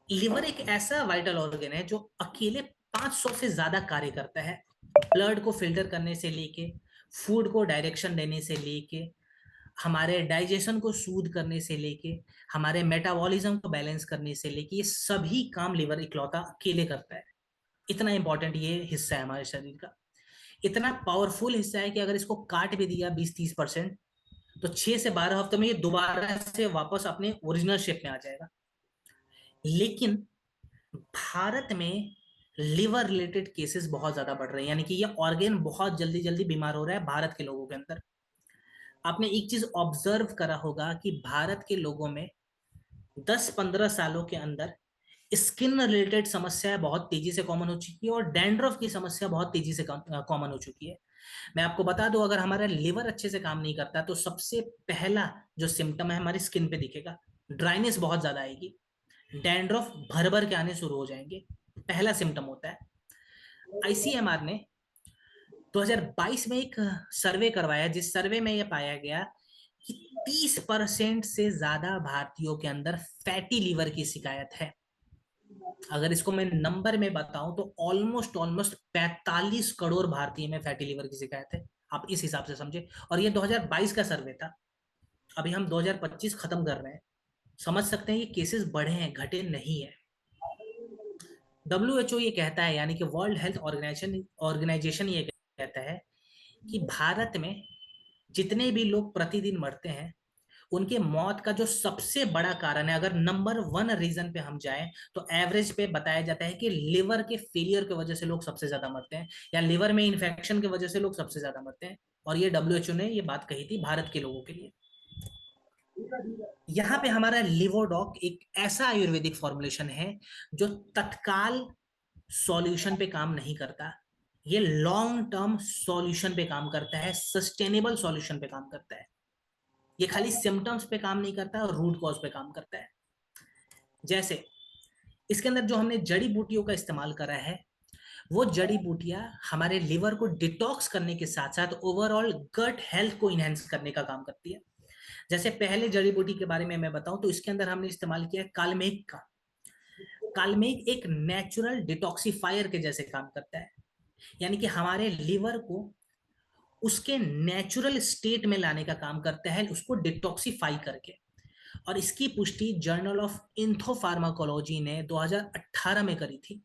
लिवर एक ऐसा वाइटल ऑर्गन है जो अकेले 500 से ज्यादा कार्य करता है। ब्लड को फिल्टर करने से लेके, फूड को डायरेक्शन देने से लेके, हमारे डाइजेशन को सूद करने से लेके, हमारे मेटाबॉलिज्म को बैलेंस करने से लेके, ये सभी काम लिवर इकलौता अकेले करता है। इतना इंपॉर्टेंट ये हिस्सा है हमारे शरीर का। इतना पावरफुल हिस्सा है कि अगर इसको काट भी दिया 20-30%, तो 6 से 12 हफ्ते में ये दोबारा से वापस अपने ओरिजिनल शेप में आ जाएगा। लेकिन भारत में लिवर रिलेटेड केसेस बहुत ज्यादा बढ़ रहे हैं, यानी कि ये ऑर्गेन बहुत जल्दी जल्दी बीमार हो रहा है भारत के लोगों के अंदर। आपने एक चीज ऑब्जर्व करा होगा कि भारत के लोगों में 10-15 सालों के अंदर स्किन रिलेटेड समस्या बहुत तेजी से कॉमन हो चुकी है और डैंड्रफ की समस्या बहुत तेजी से कॉमन हो चुकी है। मैं आपको बता दूं, अगर हमारा लिवर अच्छे से काम नहीं करता तो सबसे पहला जो सिम्टम है हमारी स्किन पे दिखेगा। ड्राइनेस बहुत ज्यादा आएगी, डैंड्रफ भर भर के आने शुरू हो जाएंगे, पहला सिम्टम होता है। आईसीएमआर ने 2022 में एक सर्वे करवाया, जिस सर्वे में यह पाया गया कि 30% से ज्यादा भारतीयों के अंदर फैटी लीवर की शिकायत है। अगर इसको मैं नंबर में बताऊं तो ऑलमोस्ट ऑलमोस्ट 45 करोड़ भारतीय में फैटी लीवर की शिकायत है। आप इस हिसाब से समझे, और ये 2022 का सर्वे था। अभी हम 2025 खत्म कर रहे हैं। समझ सकते हैं ये केसेस बढ़े हैं, घटे नहीं है। WHO ये कहता है, यानी कि वर्ल्ड हेल्थ ऑर्गेनाइजेशन ऑर्गेनाइजेशन ये कहता है कि भारत में जितने भी लोग प्रतिदिन मरते हैं, उनके मौत का जो सबसे बड़ा कारण है, अगर नंबर 1 रीजन पे हम जाएं, तो एवरेज पे बताया जाता है कि लिवर के फेलियर की वजह से लोग सबसे ज्यादा मरते हैं, या लिवर में इन्फेक्शन की वजह से लोग सबसे ज्यादा मरते हैं। और ये WHO ने ये बात कही थी भारत के लोगों के लिए। यहाँ पे हमारा लिवोडॉक एक ऐसा आयुर्वेदिक फॉर्मुलेशन है जो तत्काल सॉल्यूशन पे काम नहीं करता। ये लॉन्ग टर्म सॉल्यूशन पे काम करता है, सस्टेनेबल सॉल्यूशन पे काम करता है। ये खाली सिम्टम्स पे काम नहीं करता और रूट कॉज पे काम करता है। जैसे इसके अंदर जो हमने जड़ी बूटियों का इस्तेमाल करा है, वो जड़ी बूटियां हमारे लिवर को डिटॉक्स करने के साथ साथ ओवरऑल गट हेल्थ को इनहेंस करने का काम करती है। जैसे पहले जड़ी बूटी के बारे में मैं बताऊं तो इसके अंदर हमने इस्तेमाल किया है कालमेघ का। कालमेघ एक नेचुरल डिटॉक्सिफायर के जैसे काम करता है, यानी कि हमारे लिवर को उसके नेचुरल स्टेट में लाने का काम करता है, उसको डिटॉक्सिफाई करके। और इसकी पुष्टि जर्नल ऑफ इंथोफार्माकोलॉजी ने 2018 में करी थी।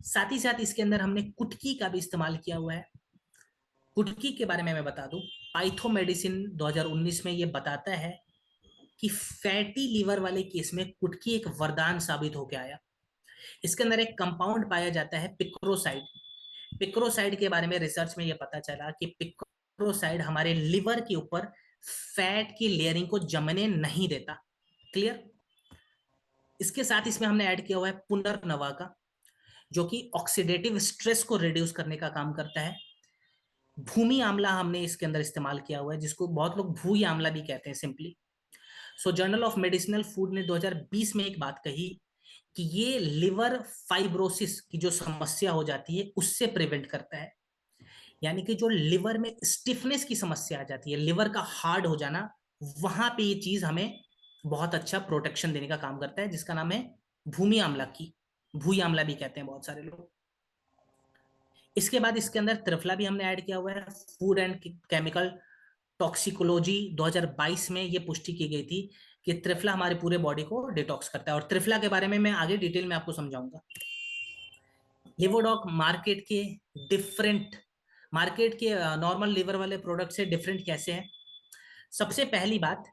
साथ ही साथ इसके अंदर हमने कुटकी का भी इस्तेमाल किया हुआ है। कुटकी के बारे में मैं बता दूं, पाइथो मेडिसिन 2019 में ये बताता है कि फैटी लीवर वाले केस में कुटकी एक वरदान साबित होकर आया। इसके अंदर एक कंपाउंड पाया जाता है पिक्रोसाइड। पिक्रोसाइड के बारे में रिसर्च में यह पता चला कि पिक्रोसाइड हमारे लिवर के ऊपर फैट की लेयरिंग को जमने नहीं देता। क्लियर। इसके साथ इसमें हमने ऐड किया हुआ है पुनर्नवा का, जो कि ऑक्सीडेटिव स्ट्रेस को रिड्यूस करने का काम करता है। भूमि आंवला हमने इसके अंदर इस्तेमाल किया हुआ है, जिसको बहुत लोग भूई आंवला भी कहते हैं simply. So journal of medicinal food ने 2020 में एक बात कही कि ये लिवर फाइब्रोसिस की जो समस्या हो जाती है उससे प्रिवेंट करता है। यानी कि जो लिवर में स्टिफनेस की समस्या आ जाती है, लिवर का हार्ड हो जाना, वहां पे ये चीज हमें बहुत अच्छा प्रोटेक्शन देने का काम करता है, जिसका नाम है भूमि आंवला की। भूई आंवला भी कहते हैं बहुत सारे लोग। इसके बाद इसके अंदर त्रिफला भी हमने ऐड किया हुआ है। फूड एंड केमिकल टॉक्सिकोलॉजी 2022 में ये पुष्टि की गई थी कि त्रिफला हमारे पूरे बॉडी को डिटॉक्स करता है, और त्रिफला के बारे में मैं आगे डिटेल में आपको समझाऊंगा। लिवोडॉक डिफरेंट मार्केट के नॉर्मल लिवर वाले प्रोडक्ट से डिफरेंट कैसे है? सबसे पहली बात,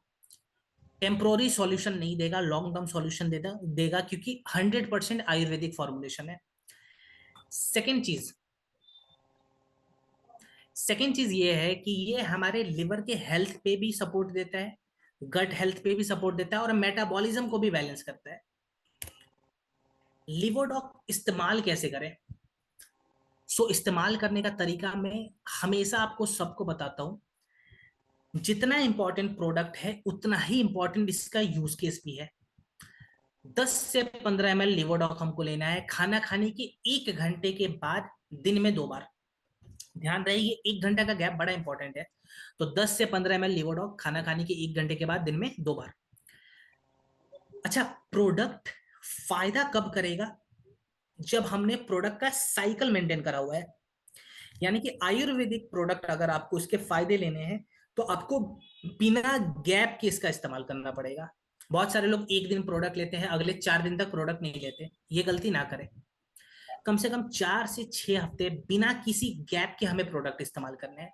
टेम्पोररी सॉल्यूशन नहीं देगा, लॉन्ग टर्म सॉल्यूशन देगा, क्योंकि 100% आयुर्वेदिक फॉर्मुलेशन है। सेकेंड चीज सेकेंड चीज ये है कि ये हमारे लिवर के हेल्थ पे भी सपोर्ट देता है, गट हेल्थ पे भी सपोर्ट देता है, और मेटाबॉलिज्म को भी बैलेंस करता है। लिवोडॉक इस्तेमाल कैसे करें? इस्तेमाल करने का तरीका मैं हमेशा आपको सबको बताता हूं। जितना इंपॉर्टेंट प्रोडक्ट है उतना ही इंपॉर्टेंट इसका यूज केस भी है। 10 से 15 ml लिवोडॉक हमको लेना है खाना खाने के 1 घंटे के बाद, दिन में 2 बार। ध्यान रहे ये 1 घंटा का गैप बड़ा इंपॉर्टेंट है। तो 10 से 15 ml लिवोडॉग खाना खाने के 1 घंटे के बाद दिन में 2 बार। अच्छा, प्रोडक्ट फायदा कब करेगा? जब हमने प्रोडक्ट का साइकिल मेंटेन करा हुआ है। यानी कि आयुर्वेदिक प्रोडक्ट अगर आपको इसके फायदे लेने हैं तो आपको बिना गैप के इसका इस्तेमाल करना पड़ेगा। बहुत सारे लोग एक दिन प्रोडक्ट लेते हैं, अगले 4 दिन तक प्रोडक्ट नहीं लेते, ये गलती ना करें। कम से कम 4 से 6 हफ्ते बिना किसी गैप के हमें प्रोडक्ट इस्तेमाल करने हैं।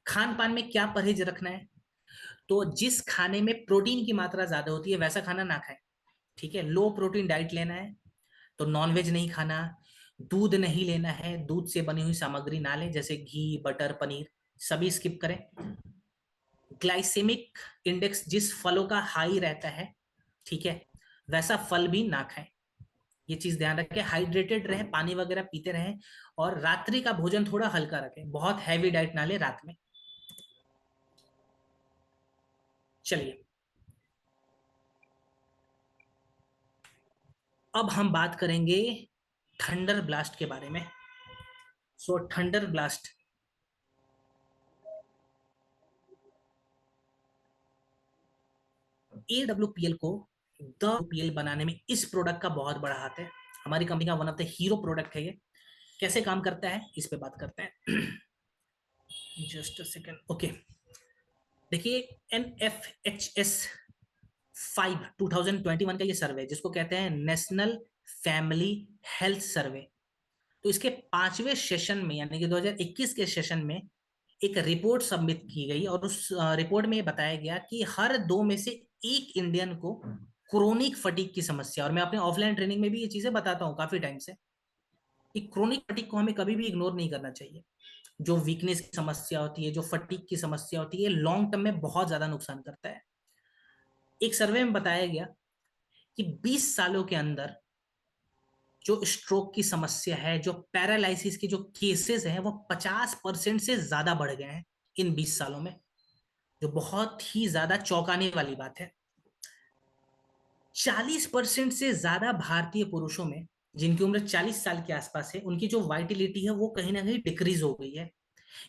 खान पान में क्या परहेज रखना है? तो जिस खाने में प्रोटीन की मात्रा ज्यादा होती है वैसा खाना ना खाएं। ठीक है, लो प्रोटीन डाइट लेना है तो नॉनवेज नहीं खाना, दूध नहीं लेना है, दूध से बनी हुई सामग्री ना लें जैसे घी, बटर, पनीर, सभी स्किप करें। ग्लाइसेमिक इंडेक्स जिस फलों का हाई रहता है, ठीक है, वैसा फल भी ना खाएं। ये चीज ध्यान रखें, हाइड्रेटेड रहे, पानी वगैरह पीते रहें, और रात्रि का भोजन थोड़ा हल्का रखें, बहुत हैवी डाइट ना लें रात में। चलिए, अब हम बात करेंगे थंडर ब्लास्ट के बारे में। सो थंडर ब्लास्ट AWPL को द पीएल बनाने में इस प्रोडक्ट का बहुत बड़ा हाथ है। हमारी कंपनी का one of the hero product है ये। कैसे काम करता है इस पे बात करते हैं। Just a second, okay. देखिए, NFHS 5 2021 का ये सर्वे जिसको कहते हैं नेशनल फैमिली हेल्थ सर्वे, तो इसके 5वें सेशन में यानी कि 2021 के सेशन में एक रिपोर्ट सबमिट की गई, और उस रिपोर्ट में बताया गया कि हर 2 में से 1 इंडियन को क्रोनिक फटीग की समस्या, और मैं अपने ऑफलाइन ट्रेनिंग में भी ये चीजें बताता हूँ काफी टाइम से, कि क्रोनिक फटीग को हमें कभी भी इग्नोर नहीं करना चाहिए। जो वीकनेस की समस्या होती है, जो फटीग की समस्या होती है, लॉन्ग टर्म में बहुत ज्यादा नुकसान करता है। एक सर्वे में बताया गया कि 20 सालों के अंदर जो स्ट्रोक की समस्या है, जो पैरालिसिस के जो केसेस हैं, वो 50% से ज्यादा बढ़ गए हैं इन 20 सालों में, जो बहुत ही ज्यादा चौंकाने वाली बात है। 40% से ज्यादा भारतीय पुरुषों में जिनकी उम्र 40 साल के आसपास है, उनकी जो वाइटिलिटी है वो कहीं ना कहीं डिक्रीज हो गई है।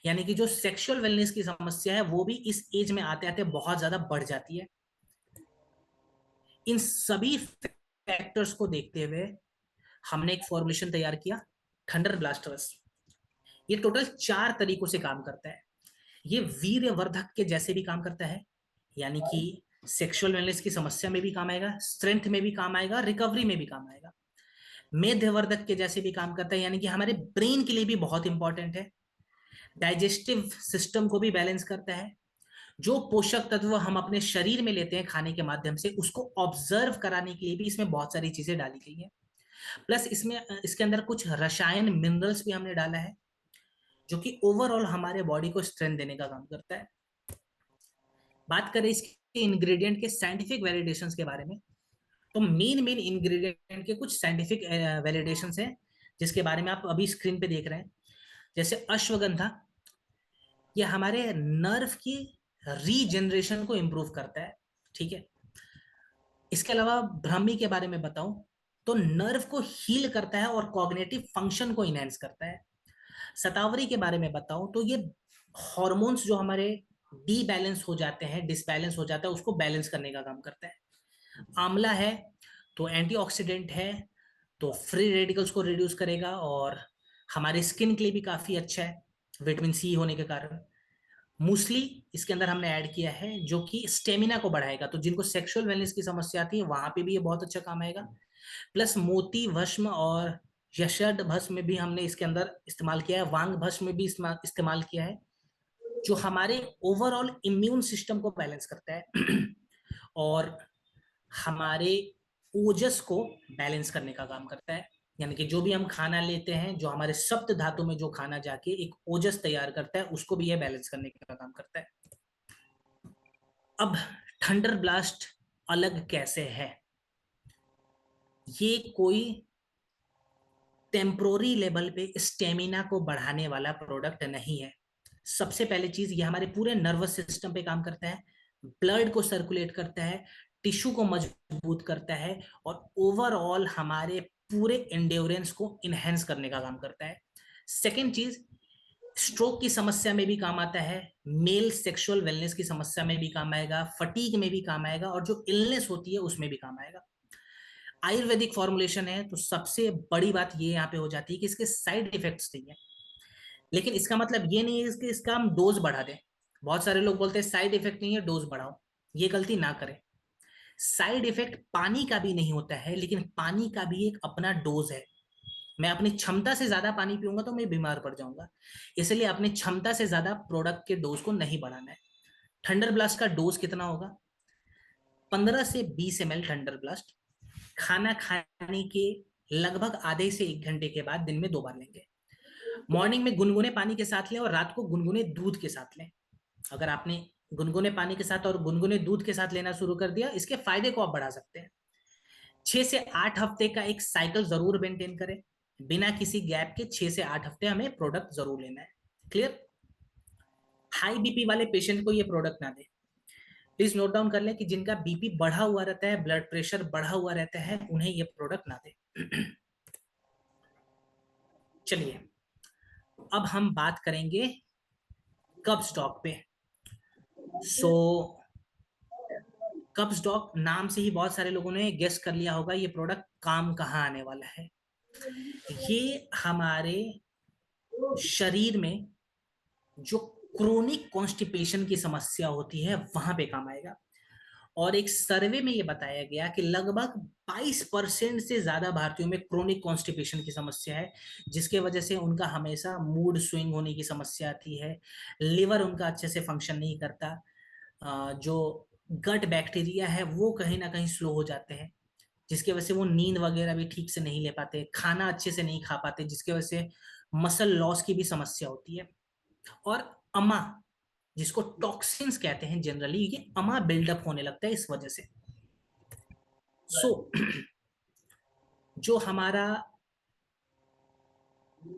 यानी कि जो सेक्सुअल वेलनेस की समस्या है वो भी इस एज में आते आते बहुत ज्यादा बढ़ जाती है। इन सभी फैक्टर्स को देखते हुए हमने एक फॉर्मुलेशन तैयार किया, थंडर ब्लास्टर्स। ये टोटल 4 तरीकों से काम करता है। ये वीर्यवर्धक के जैसे भी काम करता है, यानी कि सेक्सुअल वेलनेस की समस्या में भी काम आएगा, स्ट्रेंथ में भी काम आएगा, रिकवरी में भी काम आएगा। मेध्यवर्धक के जैसे भी काम करता है, यानी कि हमारे ब्रेन के लिए भी बहुत इंपॉर्टेंट है। डाइजेस्टिव सिस्टम को भी बैलेंस करता है। जो पोषक तत्व हम अपने शरीर में लेते हैं खाने के माध्यम से, उसको ऑब्जर्व कराने के लिए भी इसमें बहुत सारी चीजें डाली गई है। प्लस इसमें इसके अंदर कुछ रसायन मिनरल्स भी हमने डाला है, जो कि ओवरऑल हमारे बॉडी को स्ट्रेंथ देने का काम करता है। बात करें इसके इंग्रेडिएंट के साइंटिफिक वैलिडेशंस के बारे में, तो मेन मेन इंग्रेडिएंट के कुछ साइंटिफिक वैलिडेशंस हैं जिसके बारे में आप अभी स्क्रीन पे देख रहे हैं। जैसे अश्वगंधा, ये हमारे नर्व की रीजनरेशन को इंप्रूव करता है। ठीक है, इसके अलावा ब्राह्मी के बारे में बताऊं तो नर्व को हील करता है और कॉग्निटिव फंक्शन को इनहेंस करता है। शतावरी के बारे में बताऊं तो ये हॉर्मोन्स जो हमारे डी बैलेंस हो जाते हैं, डिसबैलेंस हो जाता है, उसको बैलेंस करने का काम करता है। आंवला है तो एंटीऑक्सीडेंट है, तो फ्री रेडिकल्स को रिड्यूस करेगा और हमारे स्किन के लिए भी काफी अच्छा है विटामिन सी होने के कारण। मूसली इसके अंदर हमने ऐड किया है जो कि स्टेमिना को बढ़ाएगा, तो जिनको सेक्सुअल वेलनेस की समस्या आती है वहां पे भी ये बहुत अच्छा काम आएगा। प्लस मोती भस्म और यशद भस्म में भी हमने इसके अंदर इस्तेमाल किया है, वांग भस्म में भी इस्तेमाल किया है, जो हमारे ओवरऑल इम्यून सिस्टम को बैलेंस करता है और हमारे ओजस को बैलेंस करने का काम करता है। यानी कि जो भी हम खाना लेते हैं, जो हमारे सप्त धातु में जो खाना जाके एक ओजस तैयार करता है, उसको भी यह बैलेंस करने का काम करता है। अब थंडर ब्लास्ट अलग कैसे है? ये कोई टेम्पोरी लेवल पे स्टेमिना को बढ़ाने वाला प्रोडक्ट नहीं है। सबसे पहले चीज, ये हमारे पूरे नर्वस सिस्टम पे काम करता है, ब्लड को सर्कुलेट करता है, टिश्यू को मजबूत करता है, और ओवरऑल हमारे पूरे एंड्योरेंस को इनहेंस करने का काम करता है। सेकेंड चीज, स्ट्रोक की समस्या में भी काम आता है, मेल सेक्सुअल वेलनेस की समस्या में भी काम आएगा, फटीग में भी काम आएगा, और जो इलनेस होती है उसमें भी काम आएगा। आयुर्वेदिक फॉर्मुलेशन है तो सबसे बड़ी बात ये यहाँ पे हो जाती है कि इसके साइड इफेक्ट्स नहीं है, लेकिन इसका मतलब ये नहीं है कि इसका हम डोज बढ़ा दें। बहुत सारे लोग बोलते हैं साइड इफेक्ट नहीं है डोज बढ़ाओ, ये गलती ना करें। साइड इफेक्ट पानी का भी नहीं होता है, लेकिन पानी का भी एक अपना डोज है। मैं अपनी क्षमता से ज्यादा पानी पीऊंगा तो मैं बीमार पड़ जाऊंगा, इसलिए अपनी क्षमता से ज्यादा प्रोडक्ट के डोज को नहीं बढ़ाना है। थंडर ब्लास्ट का डोज कितना होगा? 15 से 20 ml थंडर ब्लास्ट खाना खाने के लगभग आधे से 1 घंटे के बाद दिन में 2 बार लेंगे। मॉर्निंग में गुनगुने पानी के साथ लें और रात को गुनगुने दूध के साथ लें। अगर आपने गुनगुने पानी के साथ और गुनगुने दूध के साथ लेना शुरू कर दिया, इसके फायदे को आप बढ़ा सकते हैं। 6 से 8 हफ्ते का एक साइकिल जरूर मेंटेन करें, बिना किसी गैप के 6 से 8 हफ्ते हमें प्रोडक्ट जरूर लेना है। क्लियर? हाई बीपी वाले पेशेंट को ये प्रोडक्ट ना दे। प्लीज नोट डाउन कर लें कि जिनका बीपी बढ़ा हुआ रहता है, ब्लड प्रेशर बढ़ा हुआ रहता है, उन्हें ये प्रोडक्ट ना दे। चलिए, अब हम बात करेंगे कब्ज डॉग पे। सो कब्ज डॉग नाम से ही बहुत सारे लोगों ने गेस कर लिया होगा ये प्रोडक्ट काम कहाँ आने वाला है। ये हमारे शरीर में जो क्रोनिक कॉन्स्टिपेशन की समस्या होती है वहां पे काम आएगा। और एक सर्वे में ये बताया गया कि लगभग 22% से ज्यादा भारतीयों में क्रोनिक कॉन्स्टिपेशन की समस्या है, जिसके वजह से उनका हमेशा मूड स्विंग होने की समस्या आती है, लिवर उनका अच्छे से फंक्शन नहीं करता, जो गट बैक्टीरिया है वो कहीं ना कहीं स्लो हो जाते हैं, जिसकी वजह से वो नींद वगैरह भी ठीक से नहीं ले पाते, खाना अच्छे से नहीं खा पाते, जिसकी वजह से मसल लॉस की भी समस्या होती है। और अमा, जिसको टॉक्सिन्स कहते हैं जनरली, ये अमा बिल्डअप होने लगता है इस वजह से। सो जो हमारा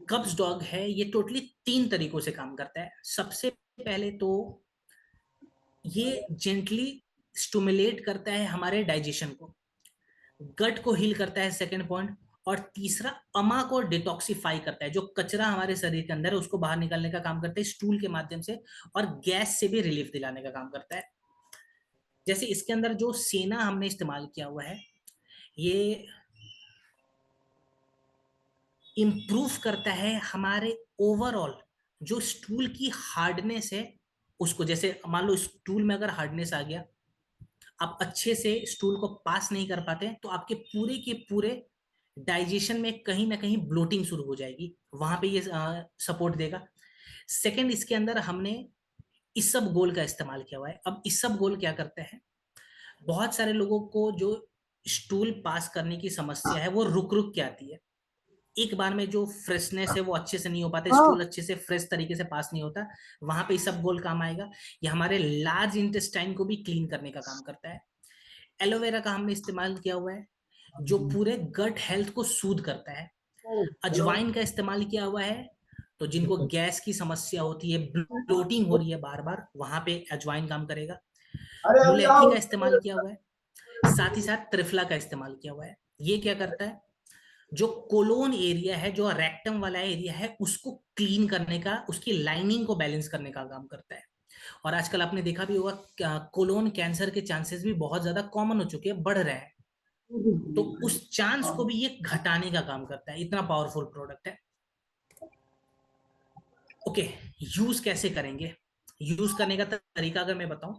कब्ज डॉग है ये टोटली 3 तरीकों से काम करता है। सबसे पहले तो ये जेंटली स्टुमुलेट करता है हमारे डाइजेशन को, गट को हील करता है, सेकंड पॉइंट। और तीसरा, अमा को डिटॉक्सिफाई करता है, जो कचरा हमारे शरीर के अंदर है उसको बाहर निकालने का काम करता है स्टूल के माध्यम से, और गैस से भी रिलीफ दिलाने का काम करता है। जैसे इसके अंदर जो सेना हमने इस्तेमाल किया हुआ है, ये इम्प्रूव करता है हमारे ओवरऑल जो स्टूल की हार्डनेस है उसको। जैसे मान लो स्टूल में अगर हार्डनेस आ गया, आप अच्छे से स्टूल को पास नहीं कर पाते, तो आपके पूरे के पूरे डाइजेशन में कहीं ना कहीं ब्लोटिंग शुरू हो जाएगी, वहां पे ये सपोर्ट देगा। सेकंड, इसके अंदर हमने इसब गोल का इस्तेमाल किया हुआ है। अब इसब गोल क्या करते हैं? बहुत सारे लोगों को जो स्टूल पास करने की समस्या है वो रुक रुक के आती है, एक बार में जो फ्रेशनेस है वो अच्छे से नहीं हो पाता, स्टूल अच्छे से फ्रेश तरीके से पास नहीं होता, वहां पे सब गोल काम आएगा। ये हमारे लार्ज इंटेस्टाइन को भी क्लीन करने का काम करता है। एलोवेरा का हमने इस्तेमाल किया हुआ है, जो पूरे गट हेल्थ को सूद करता है। अजवाइन का इस्तेमाल किया हुआ है, तो जिनको गैस की समस्या होती है, ब्लोटिंग हो रही है बार बार, वहां पे अजवाइन काम करेगा। मुलेठी का इस्तेमाल किया हुआ है, साथ ही साथ त्रिफला का इस्तेमाल किया हुआ है। ये क्या करता है? जो कोलोन एरिया है, जो रेक्टम वाला एरिया है, उसको क्लीन करने का, उसकी लाइनिंग को बैलेंस करने का काम करता है। और आजकल आपने देखा भी होगा कोलोन कैंसर के चांसेस भी बहुत ज्यादा कॉमन हो चुके हैं, बढ़ रहे हैं, तो उस चांस को भी ये घटाने का काम करता है। इतना पावरफुल प्रोडक्ट है। ओके, यूज कैसे करेंगे? यूज करने का तरीका अगर मैं बताऊं,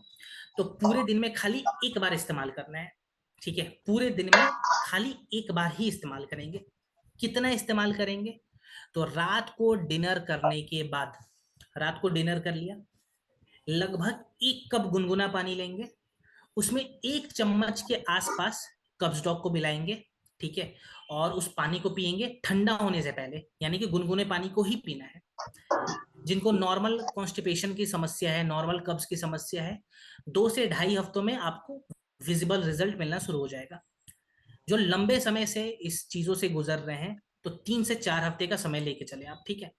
तो पूरे दिन में खाली एक बार इस्तेमाल करना है। ठीक है, पूरे दिन में खाली एक बार ही इस्तेमाल करेंगे। कितना इस्तेमाल करेंगे? तो रात को डिनर करने के बाद, रात को डिनर कर लिया, लगभग 1 कप गुनगुना पानी लेंगे, उसमें 1 चम्मच के आसपास कब्ज डॉग को मिलाएंगे। ठीक है, और उस पानी को पिएंगे ठंडा होने से पहले, यानी कि गुनगुने पानी को ही पीना है। जिनको नॉर्मल कॉन्स्टिपेशन की समस्या है, नॉर्मल कब्ज की समस्या है, 2 से ढाई हफ्तों में आपको विजिबल रिजल्ट मिलना शुरू हो जाएगा। जो लंबे समय से इस चीजों से गुजर रहे हैं, तो 3 से 4 हफ्ते का समय लेके चले आप। ठीक है,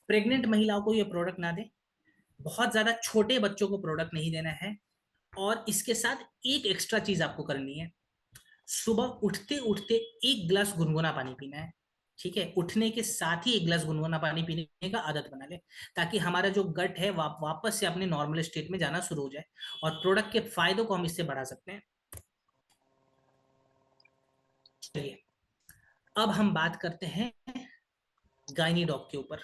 प्रेग्नेंट महिलाओं को ये प्रोडक्ट ना दें, बहुत ज्यादा छोटे बच्चों को प्रोडक्ट नहीं देना है। और इसके साथ एक एक्स्ट्रा चीज आपको करनी है, सुबह उठते उठते 1 गिलास गुनगुना पानी पीना है। ठीक है, उठने के साथ ही एक गिलास गुनगुना पानी पीने का आदत बना ले, ताकि हमारा जो गट है वापस से अपने नॉर्मल स्टेट में जाना शुरू हो जाए, और प्रोडक्ट के फायदों को हम इससे बढ़ा सकते हैं। चलिए, अब हम बात करते हैं गायनी डॉग के ऊपर।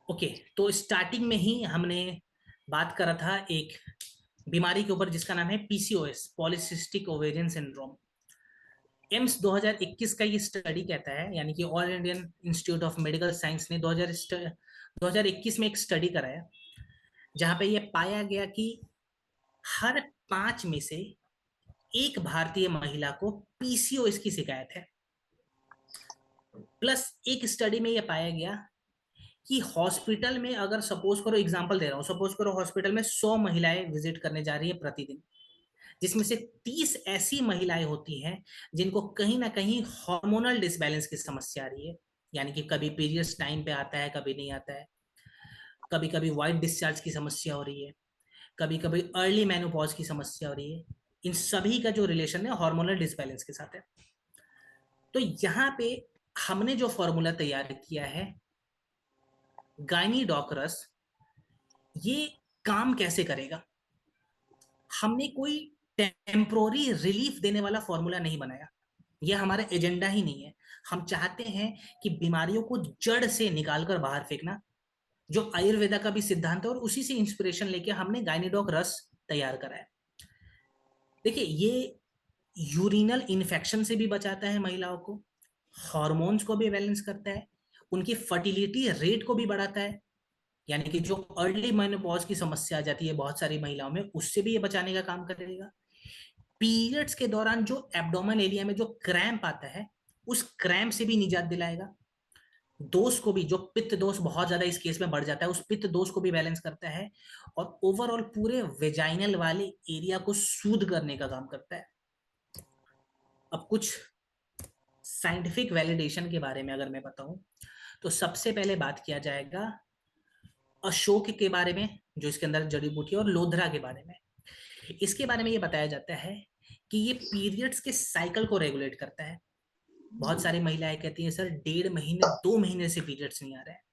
ओके, तो स्टार्टिंग में ही हमने बात करा था एक बीमारी के ऊपर जिसका नाम है PCOS, polycystic ovarian syndrome. AIIMS 2021 का ये स्टडी कहता है, यानी कि all Indian institute of medical science ने 2021 में एक स्टडी कराया, जहां पे ये पाया गया कि हर 5 में से एक भारतीय महिला को पीसीओएस की शिकायत है। प्लस एक स्टडी में ये पाया गया कि हॉस्पिटल में, अगर सपोज करो, एग्जांपल दे रहा हूं, सपोज करो हॉस्पिटल में 100 महिलाएं विजिट करने जा रही है प्रतिदिन, जिसमें से 30 ऐसी महिलाएं होती हैं जिनको कहीं ना कहीं हार्मोनल डिसबैलेंस की समस्या आ रही है, यानी कि कभी पीरियड्स टाइम पे आता है, कभी नहीं आता है, कभी कभी वाइट डिस्चार्ज की समस्या हो रही है, कभी कभी अर्ली मेनोपॉज की समस्या हो रही है। इन सभी का जो रिलेशन है हार्मोनल डिसबैलेंस के साथ है। तो यहाँ पे हमने जो फॉर्मूला तैयार किया है गायनी डॉकरस, ये काम कैसे करेगा? हमने कोई टेम्पोरी रिलीफ देने वाला फॉर्मूला नहीं बनाया, यह हमारा एजेंडा ही नहीं है। हम चाहते हैं कि बीमारियों को जड़ से निकालकर बाहर फेंकना, जो आयुर्वेदा का भी सिद्धांत है, और उसी से इंस्पिरेशन लेके हमने गायनीडॉक रस तैयार करा है। देखिए, ये यूरिनल इन्फेक्शन से भी बचाता है महिलाओं को, हार्मोन्स को भी बैलेंस करता है, उनकी फर्टिलिटी रेट को भी बढ़ाता है, यानी कि जो अर्ली मेनोपॉज की समस्या आ जाती है बहुत सारी महिलाओं में, उससे भी ये बचाने का काम करेगा। पीरियड्स के दौरान जो एब्डोमेन एरिया में जो क्रैम्प आता है, उस क्रैम्प से भी निजात दिलाएगा। दोष को भी, जो पित्त दोष बहुत ज्यादा इस केस में बढ़ जाता है, उस पित्त दोष को भी बैलेंस करता है, और ओवरऑल पूरे वेजाइनल वाले एरिया को सूद करने का काम करता है। अब कुछ साइंटिफिक वैलिडेशन के बारे में अगर मैं बताऊं, तो सबसे पहले बात किया जाएगा अशोक के बारे में, जो इसके अंदर जड़ी बूटी है, और लोधरा के बारे में। इसके बारे में ये बताया जाता है कि ये पीरियड्स के साइकिल को रेगुलेट करता है। बहुत सारी महिलाएं कहती हैं सर 1.5 महीने 2 महीने से पीरियड्स नहीं आ रहे हैं,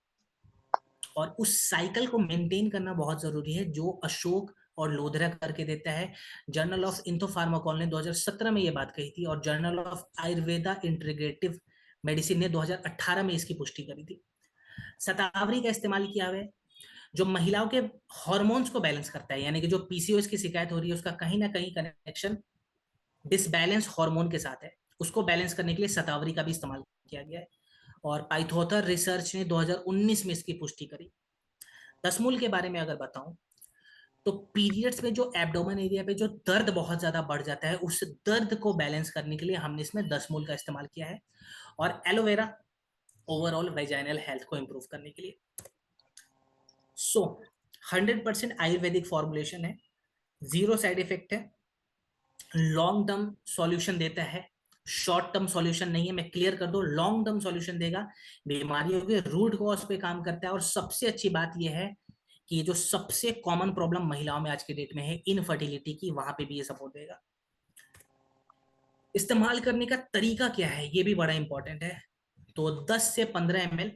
और उस साइकिल को मेंटेन करना बहुत जरूरी है, जो अशोक और लोधरा करके देता है। जर्नल ऑफ इंथोफार्माकोल ने 2017 में ये बात कही थी, और journal of Ayurveda integrative medicine ने 2018 में इसकी पुष्टि करी थी। शतावरी का इस्तेमाल किया हुआ है, जो महिलाओं के हार्मोन्स को बैलेंस करता है, यानी कि जो पीसीओएस की शिकायत हो रही है उसका कहीं ना कहीं कनेक्शन डिसबैलेंस हार्मोन के साथ है, उसको बैलेंस करने के लिए शतावरी का भी इस्तेमाल किया गया है। और पाइथोथर रिसर्च ने 2019 में इसकी पुष्टि करी। दसमूल के बारे में अगर बताऊं, तो पीरियड्स में जो एब्डोमेन एरिया पे जो दर्द बहुत ज्यादा बढ़ जाता है, उस दर्द को बैलेंस करने के लिए हमने इसमें दसमूल का इस्तेमाल किया है। और एलोवेरा ओवरऑल वेजाइनल हेल्थ को इंप्रूव करने के लिए। सो 100% आयुर्वेदिक फॉर्मुलेशन है, जीरो साइड इफेक्ट है, लॉन्ग टर्म सॉल्यूशन देता है, शॉर्ट टर्म सॉल्यूशन नहीं है, मैं क्लियर कर दूं, लॉन्ग टर्म सॉल्यूशन देगा, बीमारियों के रूट कॉज पे काम करता है। और सबसे अच्छी बात यह है कि जो सबसे कॉमन प्रॉब्लम महिलाओं में आज के डेट में है इनफर्टिलिटी की, वहां पे भी ये सपोर्ट देगा। इस्तेमाल करने का तरीका क्या है, ये भी बड़ा इंपॉर्टेंट है। तो 10 से 15 ml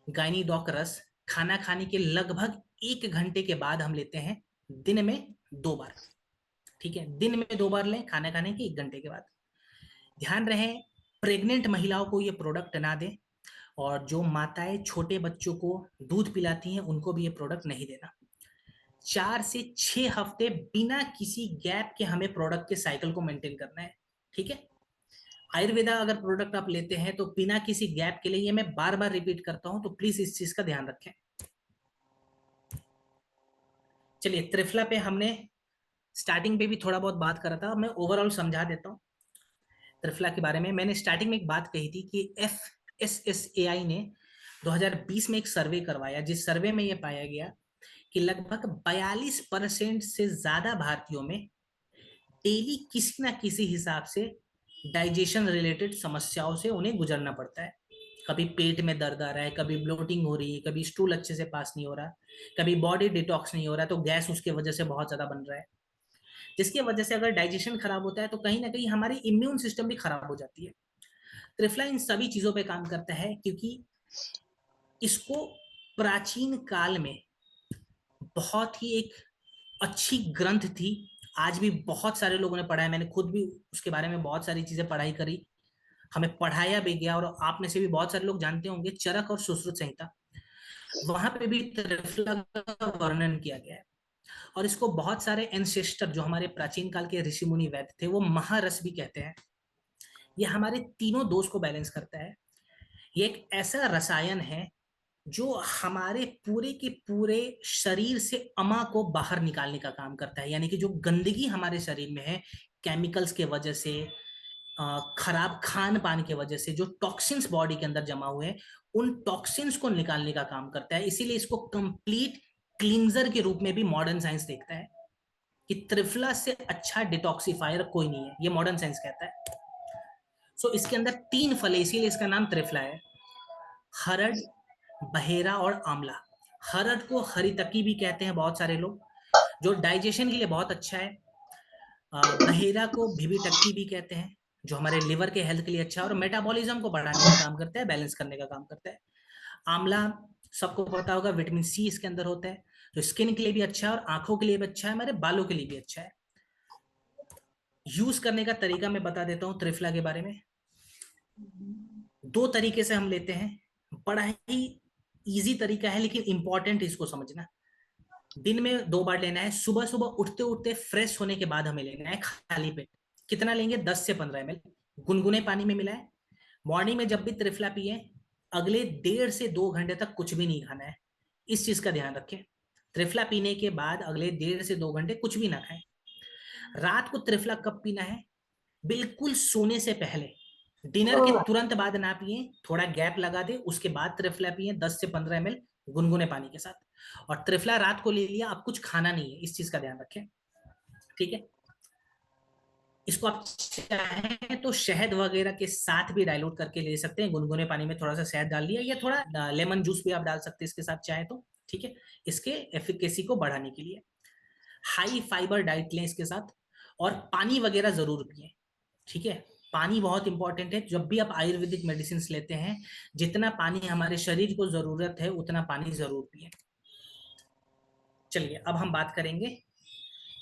गायनी डॉक रस खाना खाने के लगभग 1 घंटे के बाद हम लेते हैं, दिन में 2 बार। ठीक है, दिन में 2 बार लें, खाना खाने के 1 घंटे के बाद। ध्यान रहे, प्रेग्नेंट महिलाओं को ये प्रोडक्ट ना दें, और जो माताएं छोटे बच्चों को दूध पिलाती हैं उनको भी ये प्रोडक्ट नहीं देना। 4 से 6 हफ्ते बिना किसी गैप के हमें प्रोडक्ट के साइकिल को मेंटेन करना है। ठीक है, आयुर्वेदा अगर प्रोडक्ट आप लेते हैं तो बिना किसी गैप के लिए, ये मैं बार बार रिपीट करता हूं, तो प्लीज इस चीज का ध्यान रखें। चलिए, त्रिफला पे हमने स्टार्टिंग पे भी थोड़ा बहुत बात करा था, मैं ओवरऑल समझा देता हूँ। त्रिफला के बारे में मैंने स्टार्टिंग में एक बात कही थी कि FSSAI ने 2020 में एक सर्वे करवाया, जिस सर्वे में यह पाया गया कि लगभग 42% से ज्यादा भारतीयों में डेली किसी ना किसी हिसाब से डाइजेशन रिलेटेड समस्याओं से उन्हें गुजरना पड़ता है। कभी पेट में दर्द आ रहा है, कभी ब्लोटिंग हो रही है, कभी स्टूल अच्छे से पास नहीं हो रहा, कभी बॉडी डिटॉक्स नहीं हो रहा, तो गैस उसके वजह से बहुत ज्यादा बन रहा है। जिसकी वजह से अगर डाइजेशन खराब होता है तो कहीं ना कहीं हमारी इम्यून सिस्टम भी खराब हो जाती है। त्रिफला इन सभी चीजों पे काम करता है, क्योंकि इसको प्राचीन काल में बहुत ही एक अच्छी ग्रंथ थी। आज भी बहुत सारे लोगों ने पढ़ा है, मैंने खुद भी उसके बारे में बहुत सारी चीजें पढ़ाई करी, हमें पढ़ाया भी गया, और आप में से भी बहुत सारे लोग जानते होंगे चरक और सुश्रुत संहिता, वहां पे भी त्रिफला का वर्णन किया गया है। और इसको बहुत सारे एंसेस्टर जो हमारे प्राचीन काल के ऋषि मुनि वैद्य थे वो महारस भी कहते हैं। ये हमारे तीनों दोष को बैलेंस करता है। ये एक ऐसा रसायन है जो हमारे पूरे के पूरे शरीर से अमा को बाहर निकालने का काम करता है, यानी कि जो गंदगी हमारे शरीर में है केमिकल्स के वजह से, खराब खान पान के वजह से, जो टॉक्सिन्स बॉडी के अंदर जमा हुए हैं, उन टॉक्सिन्स को निकालने का काम करता है। इसीलिए इसको कंप्लीट क्लींजर के रूप में भी मॉडर्न साइंस देखता है कि त्रिफला से अच्छा डिटॉक्सिफायर कोई नहीं है, ये मॉडर्न साइंस कहता है। सो इसके अंदर 3 फल है, इसीलिए इसका नाम त्रिफला है। हरड, बहेरा और आंवला। हरड को हरी तकी भी कहते हैं बहुत सारे लोग, जो डाइजेशन के लिए बहुत अच्छा है। बहेरा को भिभी टक्की भी कहते हैं, जो हमारे लिवर के हेल्थ के लिए अच्छा है और मेटाबॉलिज्म को बढ़ाने का काम करता है, बैलेंस करने का काम करता है। आंवला सबको पता होगा, विटामिन सी इसके अंदर होता है, तो स्किन के लिए भी अच्छा है और आंखों के लिए भी अच्छा है, हमारे बालों के लिए भी अच्छा है। यूज करने का तरीका मैं बता देता हूँ त्रिफला के बारे में। 2 तरीके से हम लेते हैं, बड़ा ही इजी तरीका है लेकिन इंपॉर्टेंट इसको समझना। दिन में 2 बार लेना है, सुबह सुबह उठते उठते फ्रेश होने के बाद हमें लेना है खाली पेट। कितना लेंगे? 10 से 15 ml गुनगुने पानी में मिलाए। मॉर्निंग में जब भी त्रिफला पिए, अगले 1.5 से 2 घंटे तक कुछ भी नहीं खाना है, इस चीज का ध्यान रखें। त्रिफला पीने के बाद अगले 1.5 से 2 घंटे कुछ भी ना खाएं। रात को त्रिफला कब पीना है? बिल्कुल सोने से पहले, डिनर के तुरंत बाद ना पिए, थोड़ा गैप लगा दे, उसके बाद त्रिफला पिए 10 से 15 ml गुनगुने पानी के साथ। और त्रिफला रात को ले लिया, अब कुछ खाना नहीं है, इस चीज का ध्यान रखें, ठीक है। इसको आप चाहें तो शहद वगैरह के साथ भी डाइल्यूट करके ले सकते हैं, गुनगुने पानी में थोड़ा सा शहद डाल लिया, या थोड़ा लेमन जूस भी आप डाल सकते हैं इसके साथ चाहे तो, ठीक है, इसके एफिकेसी को बढ़ाने के लिए। हाई फाइबर डाइट लें इसके साथ, और पानी वगैरह जरूर पिए, ठीक है। पानी बहुत इंपॉर्टेंट है, जब भी आप आयुर्वेदिक मेडिसिन लेते हैं, जितना पानी हमारे शरीर को जरूरत है उतना पानी जरूर पिए। चलिए अब हम बात करेंगे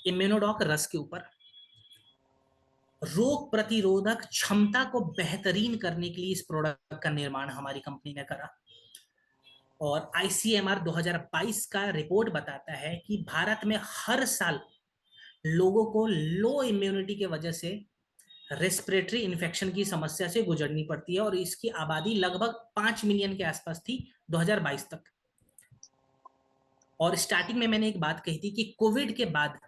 इम्यूनोडॉक रस के ऊपर। रोग प्रतिरोधक क्षमता को बेहतरीन करने के लिए इस प्रोडक्ट का निर्माण हमारी कंपनी ने करा, और आईसीएमआर 2022 का रिपोर्ट बताता है कि भारत में हर साल लोगों को लो इम्यूनिटी के वजह से रेस्पिरेटरी इन्फेक्शन की समस्या से गुजरनी पड़ती है, और इसकी आबादी लगभग 5 मिलियन के आसपास थी 2022 तक। और स्टार्टिंग में मैंने एक बात कही थी कि कोविड के बाद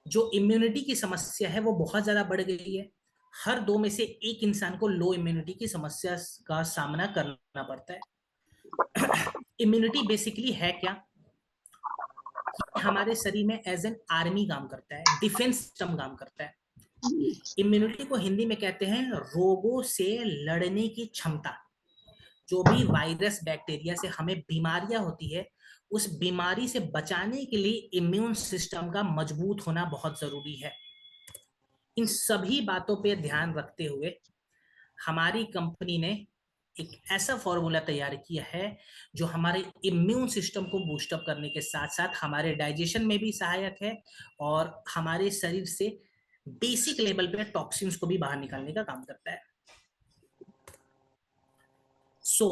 जो इम्यूनिटी की समस्या है वो बहुत ज्यादा बढ़ गई है। हर 2 में से 1 इंसान को लो इम्यूनिटी की समस्या का सामना करना पड़ता है। इम्यूनिटी बेसिकली है क्या? हमारे शरीर में एज एन आर्मी काम करता है, डिफेंस सिस्टम काम करता है। इम्यूनिटी को हिंदी में कहते हैं रोगों से लड़ने की क्षमता। जो भी वायरस बैक्टीरिया से हमें बीमारियां होती है, उस बीमारी से बचाने के लिए इम्यून सिस्टम का मजबूत होना बहुत जरूरी है। इन सभी बातों पे ध्यान रखते हुए हमारी कंपनी ने एक ऐसा फॉर्मूला तैयार किया है जो हमारे इम्यून सिस्टम को बूस्टअप करने के साथ साथ हमारे डाइजेशन में भी सहायक है, और हमारे शरीर से बेसिक लेवल पे टॉक्सिन्स को भी बाहर निकालने का काम करता है। सो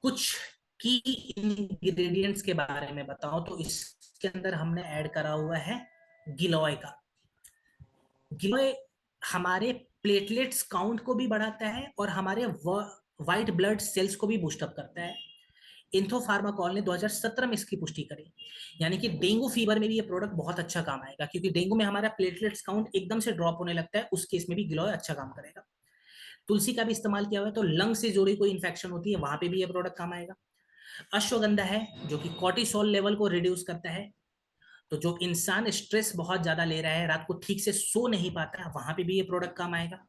कुछ की इंग्रेडिएंट्स के बारे में बताओ तो इसके अंदर हमने ऐड करा हुआ है गिलोय का। गिलोय हमारे प्लेटलेट्स काउंट को भी बढ़ाता है और हमारे व्हाइट ब्लड सेल्स को भी बूस्टअप करता है। इंथोफार्माकोल ने 2017 में इसकी पुष्टि करी, यानी कि डेंगू फीवर में भी ये प्रोडक्ट बहुत अच्छा काम आएगा, क्योंकि डेंगू में हमारा प्लेटलेट्स काउंट एकदम से ड्रॉप होने लगता है, उस केस में भी गिलोय अच्छा काम करेगा। तुलसी का भी इस्तेमाल किया हुआ है, तो लंग से जुड़ी कोई इन्फेक्शन होती है वहां पे भी ये प्रोडक्ट काम आएगा। अश्वगंधा है जो कि कॉर्टिसोल लेवल को रिड्यूस करता है, तो जो इंसान स्ट्रेस बहुत ज्यादा ले रहा है, रात को ठीक से सो नहीं पाता, वहां पे भी ये प्रोडक्ट काम आएगा।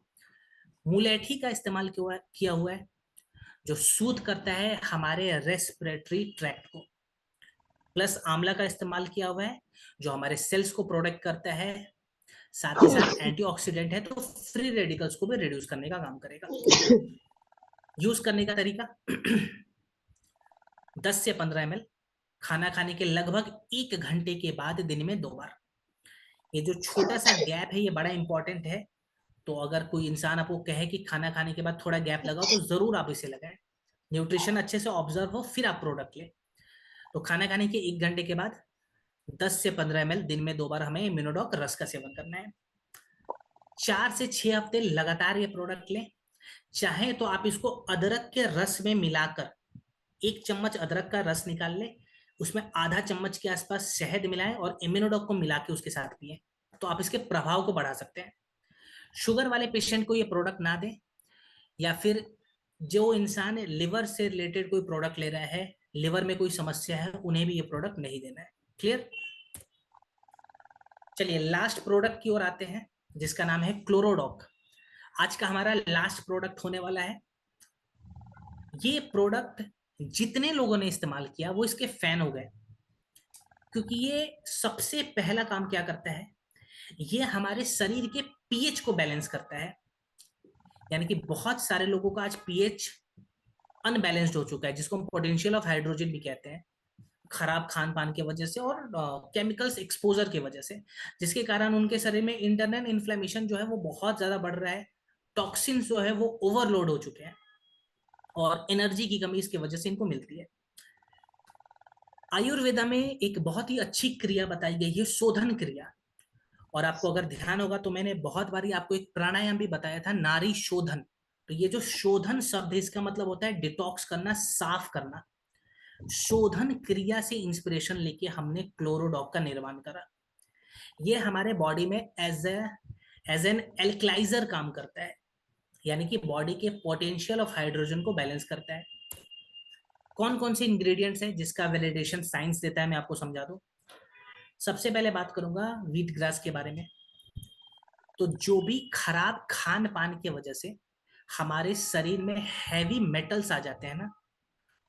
मुलेठी का इस्तेमाल किया हुआ है जो सूद करता है हमारे रेस्पिरेटरी ट्रैक्ट को। प्लस आंवला का इस्तेमाल किया हुआ है जो हमारे सेल्स को प्रोटेक्ट करता है, साथ ही साथ एंटीऑक्सीडेंट है तो फ्री रेडिकल्स को भी रिड्यूस करने का काम करेगा। यूज करने का तरीका 10 से 15 ml खाना खाने के लगभग 1 घंटे के बाद दिन में 2 बार। ये जो छोटा सा गैप है ये बड़ा इंपॉर्टेंट है, तो अगर कोई इंसान आपको कहे कि खाना खाने के बाद थोड़ा गैप लगाओ तो जरूर आप इसे लगाएं। न्यूट्रिशन अच्छे से ऑब्जर्व हो फिर आप प्रोडक्ट लें। तो खाना खाने के 1 घंटे के बाद 10 से 15 ml दिन में 2 बार हमें इम्यूनोडॉक रस का सेवन करना है। 4 से 6 हफ्ते लगातार ये प्रोडक्ट लें। चाहे तो आप इसको अदरक के रस में मिलाकर 1 चम्मच अदरक का रस निकाल ले, उसमें आधा चम्मच के आसपास शहद मिलाएं और इम्यूनोडॉक को मिला के उसके साथ पिए, तो आप इसके प्रभाव को बढ़ा सकते हैं। शुगर वाले पेशेंट को ये प्रोडक्ट ना दें, या फिर जो इंसान लिवर से रिलेटेड कोई प्रोडक्ट ले रहा है, लिवर में कोई समस्या है, उन्हें भी ये प्रोडक्ट नहीं देना है। क्लियर? चलिए लास्ट प्रोडक्ट की ओर आते हैं जिसका नाम है क्लोरोडॉक। आज का हमारा लास्ट प्रोडक्ट होने वाला है। ये प्रोडक्ट जितने लोगों ने इस्तेमाल किया वो इसके फैन हो गए, क्योंकि ये सबसे पहला काम क्या करता है, ये हमारे शरीर के पीएच को बैलेंस करता है। यानी कि बहुत सारे लोगों का आज पीएच अनबैलेंस्ड हो चुका है, जिसको हम पोटेंशियल ऑफ हाइड्रोजन भी कहते हैं, खराब खान पान की वजह से और केमिकल्स एक्सपोजर की वजह से, जिसके कारण उनके शरीर में इंटरनल इन्फ्लेमेशन जो है वो बहुत ज्यादा बढ़ रहा है। टॉक्सिन जो है वो ओवरलोड हो चुके हैं और एनर्जी की कमी इसकी वजह से इनको मिलती है। आयुर्वेदा में एक बहुत ही अच्छी क्रिया बताई गई है, शोधन क्रिया। और आपको अगर ध्यान होगा तो मैंने बहुत बारी आपको एक प्राणायाम भी बताया था, नारी शोधन। तो ये जो शोधन शब्द है इसका मतलब होता है डिटॉक्स करना, साफ करना। शोधन क्रिया से इंस्पिरेशन लेके हमने क्लोरोडॉक का निर्माण करा। ये हमारे बॉडी में एज एन एल्कलाइजर काम करता है, यानी कि बॉडी के पोटेंशियल ऑफ हाइड्रोजन को बैलेंस करता है। कौन कौन से इंग्रेडिएंट्स हैं जिसका वैलिडेशन साइंस देता है मैं आपको समझा दूं। सबसे पहले बात करूंगा व्हीट ग्रास के बारे में। तो जो भी खराब खान पान की वजह से हमारे शरीर में हैवी मेटल्स आ जाते हैं ना,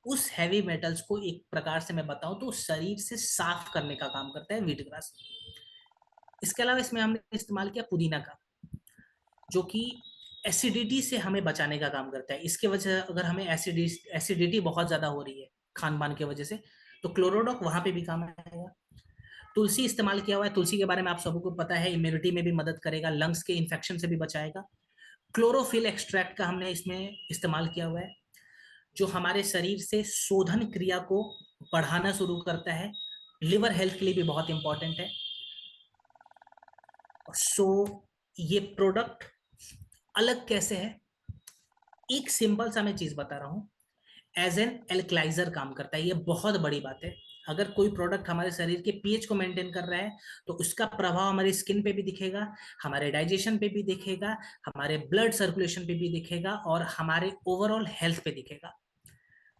उस हैवी मेटल्स को एक प्रकार से मैं बताऊं तो शरीर से साफ करने का काम करता है व्हीट ग्रास। इसके अलावा इसमें हमने इस्तेमाल किया पुदीना का, जो कि एसिडिटी से हमें बचाने का काम करता है। इसके वजह अगर हमें एसिडिटी बहुत ज्यादा हो रही है खान पान की वजह से, तो क्लोरोडॉक वहां पे भी काम आएगा। तुलसी इस्तेमाल किया हुआ है, तुलसी के बारे में आप सबको पता है, इम्यूनिटी में भी मदद करेगा, लंग्स के इन्फेक्शन से भी बचाएगा। क्लोरोफिल एक्सट्रैक्ट का हमने इसमें इस्तेमाल किया हुआ है, जो हमारे शरीर से शोधन क्रिया को बढ़ाना शुरू करता है, लिवर हेल्थ के लिए भी बहुत इंपॉर्टेंट है। सो ये प्रोडक्ट अलग कैसे है, एक सिंपल सा मैं चीज बता रहा हूं, एज एन एल्कलाइजर काम करता है। ये बहुत बड़ी बात है। अगर कोई प्रोडक्ट हमारे शरीर के पीएच को मेंटेन कर रहा है तो उसका प्रभाव हमारी स्किन पे भी दिखेगा, हमारे डाइजेशन पे भी दिखेगा, हमारे ब्लड सर्कुलेशन पे भी दिखेगा और हमारे ओवरऑल हेल्थ पे दिखेगा।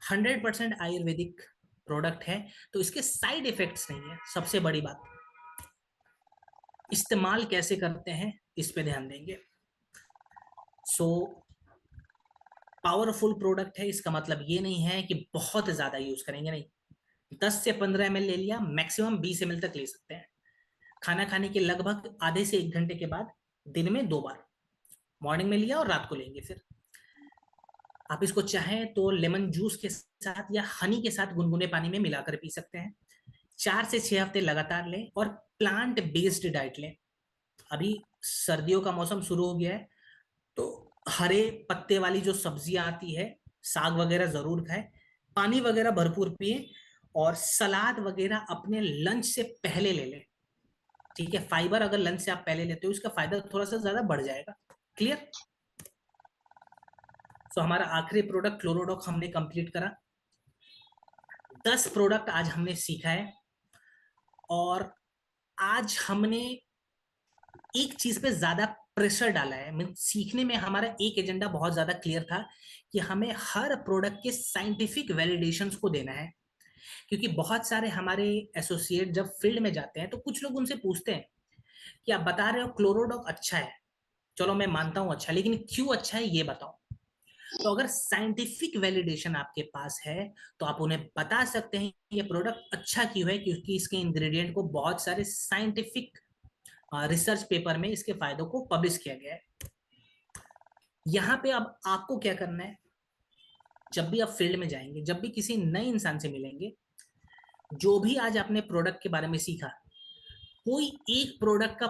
100% आयुर्वेदिक प्रोडक्ट है तो इसके साइड इफेक्ट्स नहीं है। सबसे बड़ी बात, इस्तेमाल कैसे करते हैं इस पे ध्यान देंगे। सो पावरफुल प्रोडक्ट है, इसका मतलब ये नहीं है कि बहुत ज्यादा यूज करेंगे, नहीं। 10 से 15 ml ले लिया, मैक्सिमम 20 ml तक ले सकते हैं। खाना खाने के लगभग आधे से 1 घंटे के बाद दिन में 2 बार, मॉर्निंग में लिया और रात को लेंगे। फिर आप इसको चाहें तो लेमन जूस के साथ या हनी के साथ गुनगुने पानी में मिलाकर पी सकते हैं। 4 से 6 हफ्ते लगातार लें और प्लांट बेस्ड डाइट लें। अभी सर्दियों का मौसम शुरू हो गया है तो हरे पत्ते वाली जो सब्जियां आती है, साग वगैरह जरूर खाएं, पानी वगैरह भरपूर पिए और सलाद वगैरह अपने लंच से पहले ले लें। ठीक है, फाइबर अगर लंच से आप पहले लेते हो इसका फायदा थोड़ा सा ज्यादा बढ़ जाएगा। क्लियर? सो हमारा आखिरी प्रोडक्ट क्लोरोडॉक हमने कंप्लीट करा। 10 प्रोडक्ट आज हमने सीखा है और आज हमने एक चीज पे ज्यादा प्रेशर डाला है। मीन सीखने में हमारा एक एजेंडा बहुत ज्यादा क्लियर था कि हमें हर प्रोडक्ट के साइंटिफिक वैलिडेशंस को देना है। क्योंकि बहुत सारे हमारे एसोसिएट जब फील्ड में जाते हैं तो कुछ लोग उनसे पूछते हैं कि आप बता रहे हो क्लोरोडॉक अच्छा है, चलो मैं मानता हूं अच्छा, लेकिन क्यों अच्छा है ये बताओ। तो अगर साइंटिफिक वैलिडेशन आपके पास है तो आप उन्हें बता सकते हैं ये प्रोडक्ट अच्छा क्यों है, क्योंकि इसके इंग्रेडिएंट को बहुत सारे साइंटिफिक रिसर्च पेपर में इसके फायदों को पब्लिश किया गया है। यहां पे अब आपको क्या करना है, जब भी आप फील्ड में जाएंगे, जब भी किसी नए इंसान से मिलेंगे, जो भी आज आपने प्रोडक्ट के बारे में सीखा, कोई एक प्रोडक्ट का